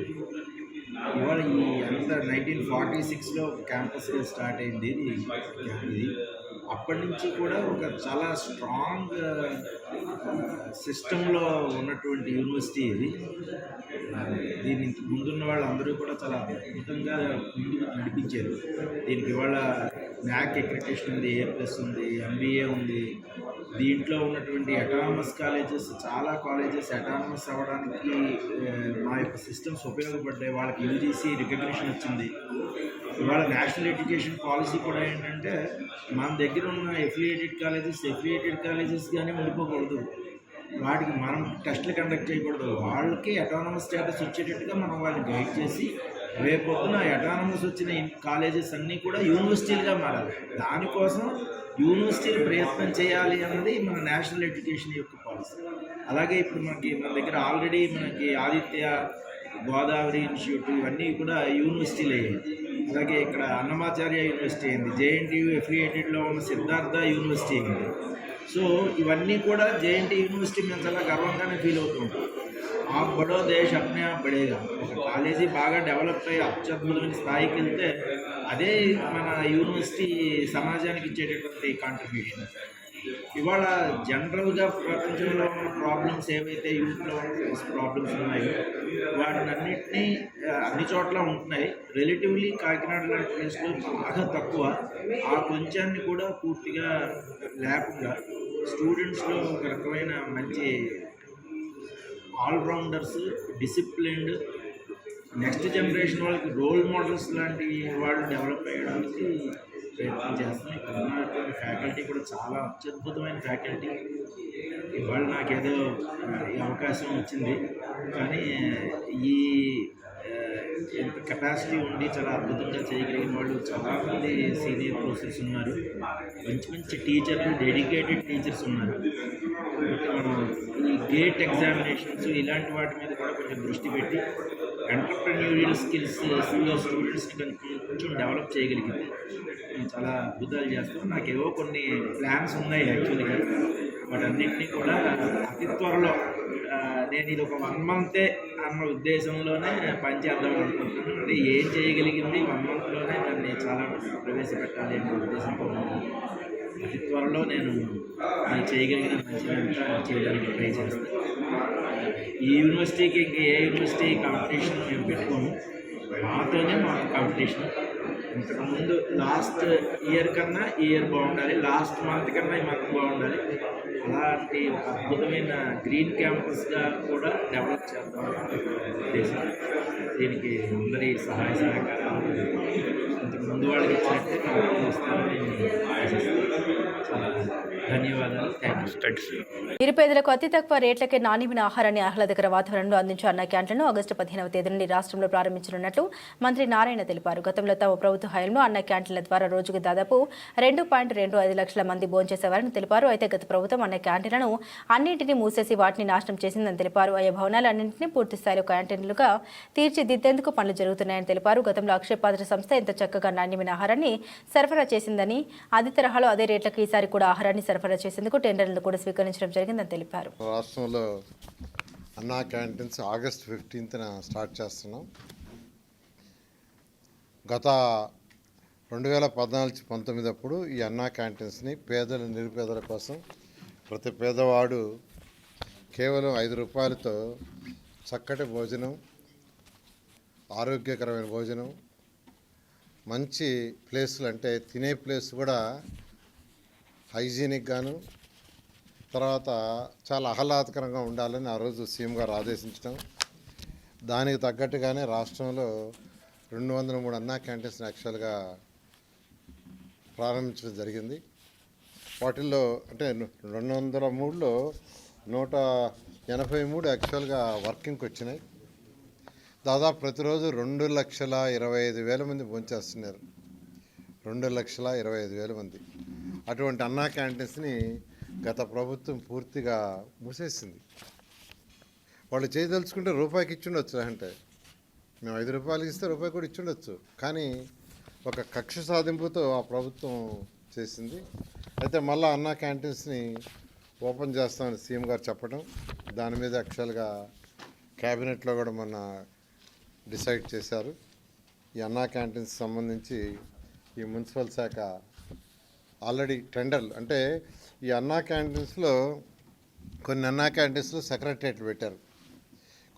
S13: ఇవాళ ఈ అంతా 1946లో క్యాంపస్గా స్టార్ట్ అయింది ఇది. అప్పటి నుంచి కూడా ఒక చాలా స్ట్రాంగ్ సిస్టంలో ఉన్నటువంటి యూనివర్సిటీ ఇది. దీని ముందున్న వాళ్ళందరూ కూడా చాలా అద్భుతంగా ముందుకు నడిపించారు. దీనికి ఇవాళ న్యాక్ అక్రిడిటేషన్ ఉంది, A+ ఉంది, MBA ఉంది. దీంట్లో ఉన్నటువంటి అటానమస్ కాలేజెస్, చాలా కాలేజెస్ అటానమస్ అవ్వడానికి మా యొక్క సిస్టమ్స్ ఉపయోగపడ్డాయి. వాళ్ళకి UGC రికగ్నిషన్ వచ్చింది. ఇవాళ నేషనల్ ఎడ్యుకేషన్ పాలసీ కూడా ఏంటంటే మన దగ్గర ఉన్న ఎఫిలియేటెడ్ కాలేజెస్గానే ఉండిపోకూడదు. వాటికి మనం టెస్టులు కండక్ట్ చేయకూడదు. వాళ్ళకి అటానమస్ స్టేటస్ వచ్చేటట్టుగా మనం వాళ్ళని గైడ్ చేసి రేపొద్దున అటానమస్ వచ్చిన కాలేజెస్ అన్నీ కూడా యూనివర్సిటీలుగా మారాలి. దానికోసం యూనివర్సిటీలు ప్రయత్నం చేయాలి అన్నది మన నేషనల్ ఎడ్యుకేషన్ యొక్క పాలసీ. అలాగే ఇప్పుడు మన దగ్గర ఆల్రెడీ మనకి ఆదిత్య, గోదావరి ఇన్స్టిట్యూట్ ఇవన్నీ కూడా యూనివర్సిటీలు అయ్యాయి. అలాగే ఇక్కడ అన్నమాచార్య యూనివర్సిటీ అయింది. జేఎన్టీయూ ఎఫిలియేటెడ్లో ఉన్న సిద్ధార్థ యూనివర్సిటీ అయింది. సో ఇవన్నీ కూడా జేఎన్టీ యూనివర్సిటీ మేము చాలా గర్వంగానే ఫీల్ అవుతుంటాం. आप बड़ो देश अपने आप बढ़ेगा. ఒక కాలేజీ బాగా డెవలప్ అయ్యి అత్యద్భుతమైన స్థాయికి వెళ్తే అదే మన యూనివర్సిటీ సమాజానికి ఇచ్చేటటువంటి కాంట్రిబ్యూషన్. ఇవాళ జనరల్గా ప్రపంచంలో ఉన్న ప్రాబ్లమ్స్ ఏవైతే యూత్లో ప్రాబ్లమ్స్ ఉన్నాయో వాటిని అన్నింటినీ అన్ని చోట్ల ఉంటున్నాయి. రిలేటివ్లీ కాకినాడ లాంటి ప్లేస్లో బాగా తక్కువ. ఆ కొంచాన్ని కూడా పూర్తిగా లేకుండా స్టూడెంట్స్లో ఒక రకమైన మంచి ఆల్రౌండర్స్, డిసిప్లిన్డ్, నెక్స్ట్ జనరేషన్ వాళ్ళకి రోల్ మోడల్స్ లాంటి వాళ్ళు డెవలప్ అయ్యడానికి ప్రయత్నం చేస్తున్నాం. ఇక్కడ ఉన్నటువంటి ఫ్యాకల్టీ కూడా చాలా అత్యద్భుతమైన ఫ్యాకల్టీ. ఇవాళ నాకేదో ఈ అవకాశం వచ్చింది, కానీ ఈ కెపాసిటీ ఉండి చాలా అద్భుతంగా చేయగలిగిన వాళ్ళు చాలామంది సీనియర్ ప్రొఫెసర్స్ ఉన్నారు. మంచి మంచి టీచర్లు, డెడికేటెడ్ టీచర్స్ ఉన్నారు. మనం ఈ గేట్ ఎగ్జామినేషన్స్ ఇలాంటి వాటి మీద కూడా కొంచెం దృష్టి పెట్టి ఎంటర్ప్రెన్యూరియల్ స్కిల్స్లో స్టూడెంట్స్ని కొంచెం డెవలప్ చేయగలిగింది. నేను చాలా అద్భుతాలు చేస్తాను. నాకేవో కొన్ని ప్లాన్స్ ఉన్నాయి యాక్చువల్గా, వాటన్నిటినీ కూడా అతి త్వరలో నేను ఇది ఒక 1 month అన్న ఉద్దేశంలోనే పనిచేద్దాం అనుకుంటున్నాను. అంటే ఏం చేయగలిగింది 1 monthలోనే దాన్ని చాలా ప్రవేశపెట్టాలి అనే ఉద్దేశంతో అతి త్వరలో నేను చేయగలిగిన మంచిదంతా చేయడానికి ట్రై చేస్తాను. ఈ యూనివర్సిటీకి ఇంకా ఏ యూనివర్సిటీ కాంపిటీషన్ మేము పెట్టుకోము, మాతోనే మాకు కాంపిటీషన్. ఇంతకుముందు లాస్ట్ ఇయర్ కన్నా ఈ ఇయర్ బాగుండాలి, లాస్ట్ మంత్ కన్నా ఈ మంత్ బాగుండాలి. అలాంటి ఒక అద్భుతమైన గ్రీన్ క్యాంపస్గా కూడా డెవలప్ చేద్దాం ఉద్దేశం. దీనికి అందరి సహాయ సహకారాలు ఇంతకుముందు వాళ్ళకి ఇచ్చినట్టే నాకు ఇస్తారని చాలా ధన్యవాదాలు. Thank you.
S1: నిరుపేదలకు అతి తక్కువ రేట్లకే నాణ్యమైన ఆహారాన్ని ఆహ్లాదకర వాతావరణంలో అందించే అన్న క్యాంటీన్లను ఆగస్టు 15వ తేదీ నుండి రాష్ట్రంలో ప్రారంభించనున్నట్లు మంత్రి నారాయణ తెలిపారు. గతంలో తమ ప్రభుత్వ హయాంలో అన్న క్యాంటీన్ల ద్వారా రోజుకు దాదాపు 2.25 లక్షల మంది భోంచేసేవారని తెలిపారు. అయితే గత ప్రభుత్వం అన్న క్యాంటీన్లను అన్నింటినీ మూసేసి వాటిని నాశనం చేసిందని తెలిపారు. ఆయా భవనాలన్నింటినీ పూర్తి స్థాయిలో క్యాంటీన్లుగా తీర్చిదిద్దేందుకు పనులు జరుగుతున్నాయని తెలిపారు. గతంలో అక్షయ పాత్ర సంస్థ ఎంత చక్కగా నాణ్యమైన ఆహారాన్ని సరఫరా చేసిందని, అదే తరహాలో అదే రేట్లకు ఈసారి కూడా ఆహారాన్ని సరఫరా చేసేందుకు టెండర్లను కూడా స్వీకరించడం జరిగిందని తెలిపారు.
S8: రాష్ట్రంలో అన్నా క్యాంటీన్స్ ఆగస్ట్ 15న స్టార్ట్ చేస్తున్నాం. గత 2014-19 అప్పుడు ఈ అన్నా క్యాంటీన్స్ని పేదల నిరుపేదల కోసం ప్రతి పేదవాడు కేవలం 5 రూపాయలతో చక్కటి భోజనం, ఆరోగ్యకరమైన భోజనం, మంచి ప్లేసులు అంటే తినే ప్లేస్ కూడా హైజీనిక్ గాను, తర్వాత చాలా ఆహ్లాదకరంగా ఉండాలని ఆ రోజు సీఎం గారు ఆదేశించడం, దానికి తగ్గట్టుగానే రాష్ట్రంలో 203 అన్నా క్యాంటీన్స్ యాక్చువల్గా ప్రారంభించడం జరిగింది. వాటిల్లో అంటే 203లో 183 యాక్చువల్గా వర్కింగ్కి వచ్చినాయి. దాదాపు ప్రతిరోజు 2,25,000 మంది భోంచేస్తున్నారు. 2,25,000 మంది. అటువంటి అన్నా క్యాంటీన్స్ని గత ప్రభుత్వం పూర్తిగా మూసేసింది. వాళ్ళు చేయదలుచుకుంటే రూపాయికి ఇచ్చుండొచ్చు, అంటే మేము 5 రూపాయలకి ఇస్తే రూపాయి కూడా ఇచ్చుండొచ్చు. కానీ ఒక కక్ష సాధింపుతో ఆ ప్రభుత్వం చేసింది. అయితే మళ్ళీ అన్నా క్యాంటీన్స్ని ఓపెన్ చేస్తామని సీఎం గారు చెప్పడం, దాని మీద యాక్చువల్గా క్యాబినెట్లో కూడా మొన్న డిసైడ్ చేశారు. ఈ అన్నా క్యాంటీన్స్ సంబంధించి ఈ మున్సిపల్ శాఖ ఆల్రెడీ టెండర్లు, అంటే ఈ అన్నా క్యాంటీన్స్లో కొన్ని అన్నా క్యాంటీన్స్లో సెక్రటరియట్లు పెట్టారు,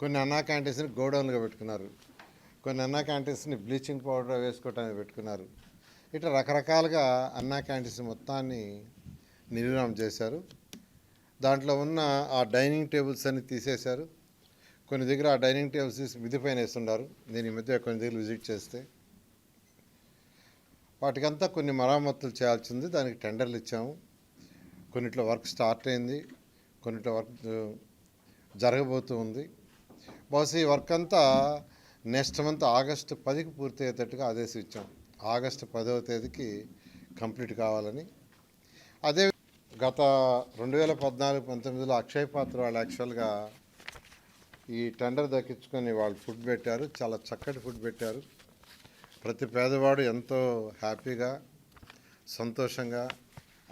S8: కొన్ని అన్నా క్యాంటీన్స్ని గోడౌన్లుగా పెట్టుకున్నారు, కొన్ని అన్నా క్యాంటీన్స్ని బ్లీచింగ్ పౌడర్ వేసుకోవటానికి పెట్టుకున్నారు. ఇట్లా రకరకాలుగా అన్నా క్యాంటీన్స్ మొత్తాన్ని నిర్వహణ చేశారు. దాంట్లో ఉన్న ఆ డైనింగ్ టేబుల్స్ అన్ని తీసేశారు. కొన్ని దగ్గర ఆ డైనింగ్ టేబుల్స్ తీసి మిద్ది పైన వేస్తున్నారు. నేను ఈ మధ్య కొన్ని దగ్గర విజిట్ చేస్తే వాటికంతా కొన్ని మరామతులు చేయాల్సింది. దానికి టెండర్లు ఇచ్చాము. కొన్నిట్లో వర్క్ స్టార్ట్ అయింది, కొన్నిట్లో వర్క్ జరగబోతూ ఉంది. బహుశా ఈ వర్క్ అంతా నెక్స్ట్ మంత్ ఆగస్టు 10కి పూర్తి అయ్యేటట్టుగా ఆదేశించాం. ఆగస్టు 10వ తేదీకి కంప్లీట్ కావాలని. అదే గత 2014-19లో అక్షయ పాత్ర వాళ్ళు యాక్చువల్గా ఈ టెండర్ దక్కించుకొని వాళ్ళు ఫుడ్ పెట్టారు. చాలా చక్కటి ఫుడ్ పెట్టారు. ప్రతి పేదవాడు ఎంతో హ్యాపీగా, సంతోషంగా,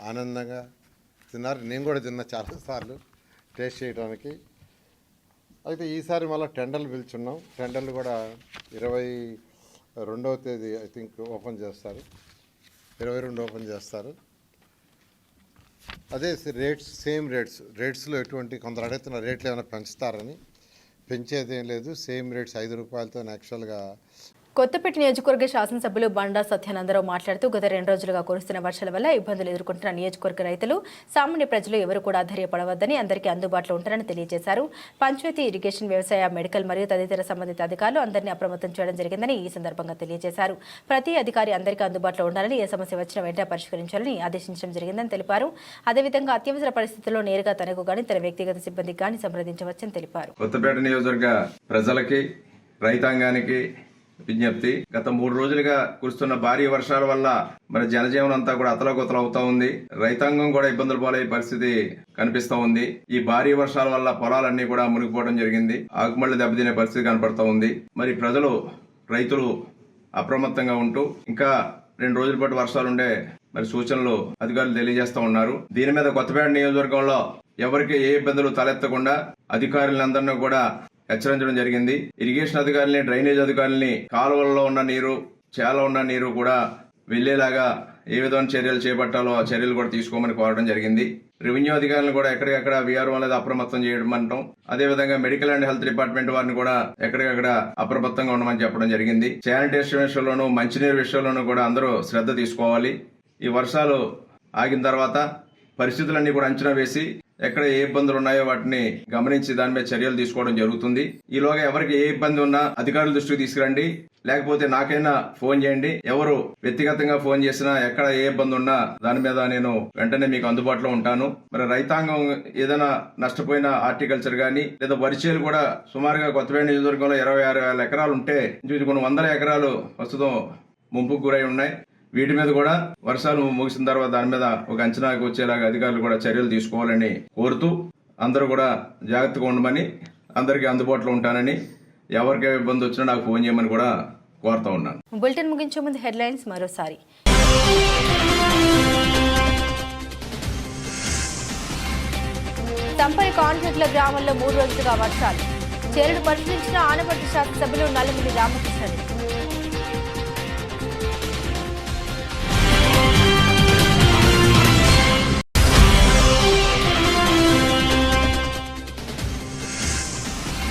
S8: ఆనందంగా తిన్నారు. నేను కూడా తిన్నా చాలాసార్లు టేస్ట్ చేయడానికి. అయితే ఈసారి మళ్ళీ టెండర్లు పిలుచున్నాం. టెండర్లు కూడా 22వ తేదీ ఐ థింక్ ఓపెన్ చేస్తారు, 22 ఓపెన్ చేస్తారు. అదే రేట్స్ సేమ్ రేట్స్లో ఎటువంటి కొందరు అడుగుతున్న రేట్లు ఏమైనా పెంచుతారని. పెంచేదేం లేదు, సేమ్ రేట్స్ 5 రూపాయలతో యాక్చువల్గా.
S1: కొత్తపేట నియోజకవర్గ శాసనసభ్యులు బండా సత్యానందరావు మాట్లాడుతూ గత 2 రోజులుగా కురుస్తున్న వర్షాల వల్ల ఇబ్బందులు ఎదుర్కొంటున్న నియోజకవర్గ రైతులు, సామాన్య ప్రజలు ఎవరు కూడా ధైర్యపడవద్దని అందరికీ అందుబాటులో ఉంటారని తెలియజేశారు. పంచాయతీ, ఇరిగేషన్, వ్యవసాయ, మెడికల్ మరియు తదితర సంబంధిత అధికారులు అందరినీ అప్రమత్తం చేయడం జరిగిందని ఈ సందర్భంగా తెలియజేశారు. ప్రతి అధికారి అందరికీ అందుబాటులో ఉండాలని, ఏ సమస్య వచ్చినా వెంటనే పరిష్కరించాలని ఆదేశించడం జరిగిందని తెలిపారు. అదేవిధంగా అత్యవసర పరిస్థితుల్లో నేరుగా తనకు గాని తన వ్యక్తిగత సిబ్బందికి గాని సంప్రదించవచ్చని తెలిపారు.
S14: కొత్తపేట నియోజకవర్గ ప్రజలకి, రైతాంగానికి విజ్ఞప్తి. గత 3 రోజులుగా కురుస్తున్న భారీ వర్షాల వల్ల మరి జనజీవనం అంతా కూడా అతలాకుతలం అవుతా ఉంది. రైతాంగం కూడా ఇబ్బందులు పాలయ్యే పరిస్థితి కనిపిస్తా ఉంది. ఈ భారీ వర్షాల వల్ల పొలాలన్నీ కూడా మునిగిపోవడం జరిగింది. ఆకుమళ్లు దెబ్బతినే పరిస్థితి కనపడతా ఉంది. మరి ప్రజలు, రైతులు అప్రమత్తంగా ఉంటూ ఇంకా 2 రోజుల పాటు వర్షాలు ఉండే మరి సూచనలు అధికారులు తెలియజేస్తా ఉన్నారు. దీని మీద కొత్తపేట నియోజకవర్గంలో ఎవరికి ఏ ఇబ్బందులు తలెత్తకుండా అధికారులందరినీ కూడా హెచ్చరించడం జరిగింది. ఇరిగేషన్ అధికారులని, డ్రైనేజ్ అధికారులని కాలువల్లో ఉన్న నీరు, చేలో ఉన్న నీరు కూడా వెళ్లేలాగా ఏ విధమైన చర్యలు చేపట్టాలో ఆ చర్యలు కూడా తీసుకోమని కోరడం జరిగింది. రెవెన్యూ అధికారులను కూడా ఎక్కడికక్కడ వీఆర్ఓ అనేది అప్రమత్తం చేయడం అంటాం. అదేవిధంగా మెడికల్ అండ్ హెల్త్ డిపార్ట్మెంట్ వారిని కూడా ఎక్కడికక్కడ అప్రమత్తంగా ఉండమని చెప్పడం జరిగింది. శానిటేషన్ విషయంలోనూ, మంచినీరు విషయంలోనూ కూడా అందరూ శ్రద్ధ తీసుకోవాలి. ఈ వర్షాలు ఆగిన తర్వాత పరిస్థితులన్నీ కూడా అంచనా వేసి ఎక్కడ ఏ ఇబ్బందులు ఉన్నాయో వాటిని గమనించి దాని మీద చర్యలు తీసుకోవడం జరుగుతుంది. ఈలోగా ఎవరికి ఏ ఇబ్బంది ఉన్నా అధికారుల దృష్టికి తీసుకురండి, లేకపోతే నాకైనా ఫోన్ చేయండి. ఎవరు వ్యక్తిగతంగా ఫోన్ చేసినా ఎక్కడ ఏ ఇబ్బంది ఉన్నా దాని మీద నేను వెంటనే మీకు అందుబాటులో ఉంటాను. మరి రైతాంగం ఏదైనా నష్టపోయిన హార్టికల్చర్ గానీ లేదా వరిచేలు కూడా సుమారుగా కొత్తపేట నియోజకవర్గంలో 26,000 ఎకరాలు ఉంటే కొన్ని వందల ఎకరాలు ప్రస్తుతం ముంపుకు గురై ఉన్నాయి. వీటి మీద కూడా వర్షాలు ముగిసిన తర్వాత దాని మీద ఒక అంచనాకు వచ్చేలాగా అధికారులు కూడా చర్యలు తీసుకోవాలని కోరుతూ అందరూ కూడా జాగ్రత్తగా ఉండమని, అందరికీ అందుబాటులో ఉంటానని, ఎవరికి ఇబ్బంది వచ్చినా నాకు ఫోన్ చేయమని కూడా కోరుతా ఉన్నాను.
S1: బులెటిన్ ముగించే ముందు హెడ్లైన్స్ మరోసారి. సంపరి కాంట్రాక్టుల గ్రామంలో 3 రోజులుగా వర్షాలు. చేరును పరిశీలించిన ఆనపర్తి శాసనసభ్యులు నల్లమిల్లి రామకృష్ణారెడ్డి.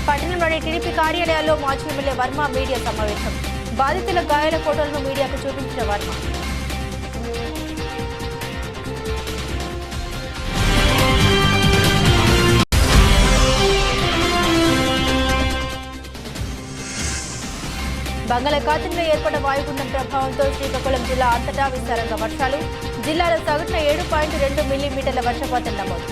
S1: పట్టణంలోని టీడీపీ కార్యాలయాల్లో మాజీ ఎమ్మెల్యే వర్మ మీడియా సమావేశం. బాధితుల గాయాల ఫోటోలను మీడియాకు చూపించిన వర్మ. బంగాళాఖాతంలో ఏర్పడిన వాయుగుండం ప్రభావంతో శ్రీకాకుళం జిల్లా అంతటా విస్తారంగా వర్షాలు. జిల్లాలో సగటున 7.2 మిల్లీమీటర్ల వర్షపాతం నమోదు.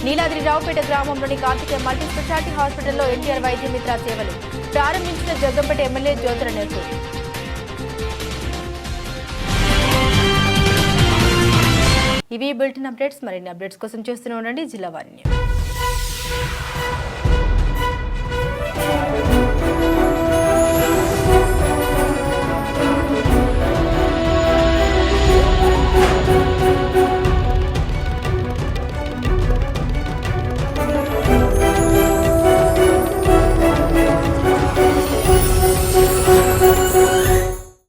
S1: నీలాద్రి రావుపేట గ్రామంలోని కార్తికేయ మల్టీ స్పెషాలిటీ హాస్పిటల్లో ఎన్టీఆర్ వైద్య మిత్ర సేవలు ప్రారంభించిన జగ్గంపేట ఎమ్మెల్యే జ్యోతుల నెహ్రూ. ఇవి బులెటిన్ అప్డేట్స్. మరిన్ని అప్డేట్స్ కోసం చూస్తూనే ఉండండి జిల్లా వాహిని.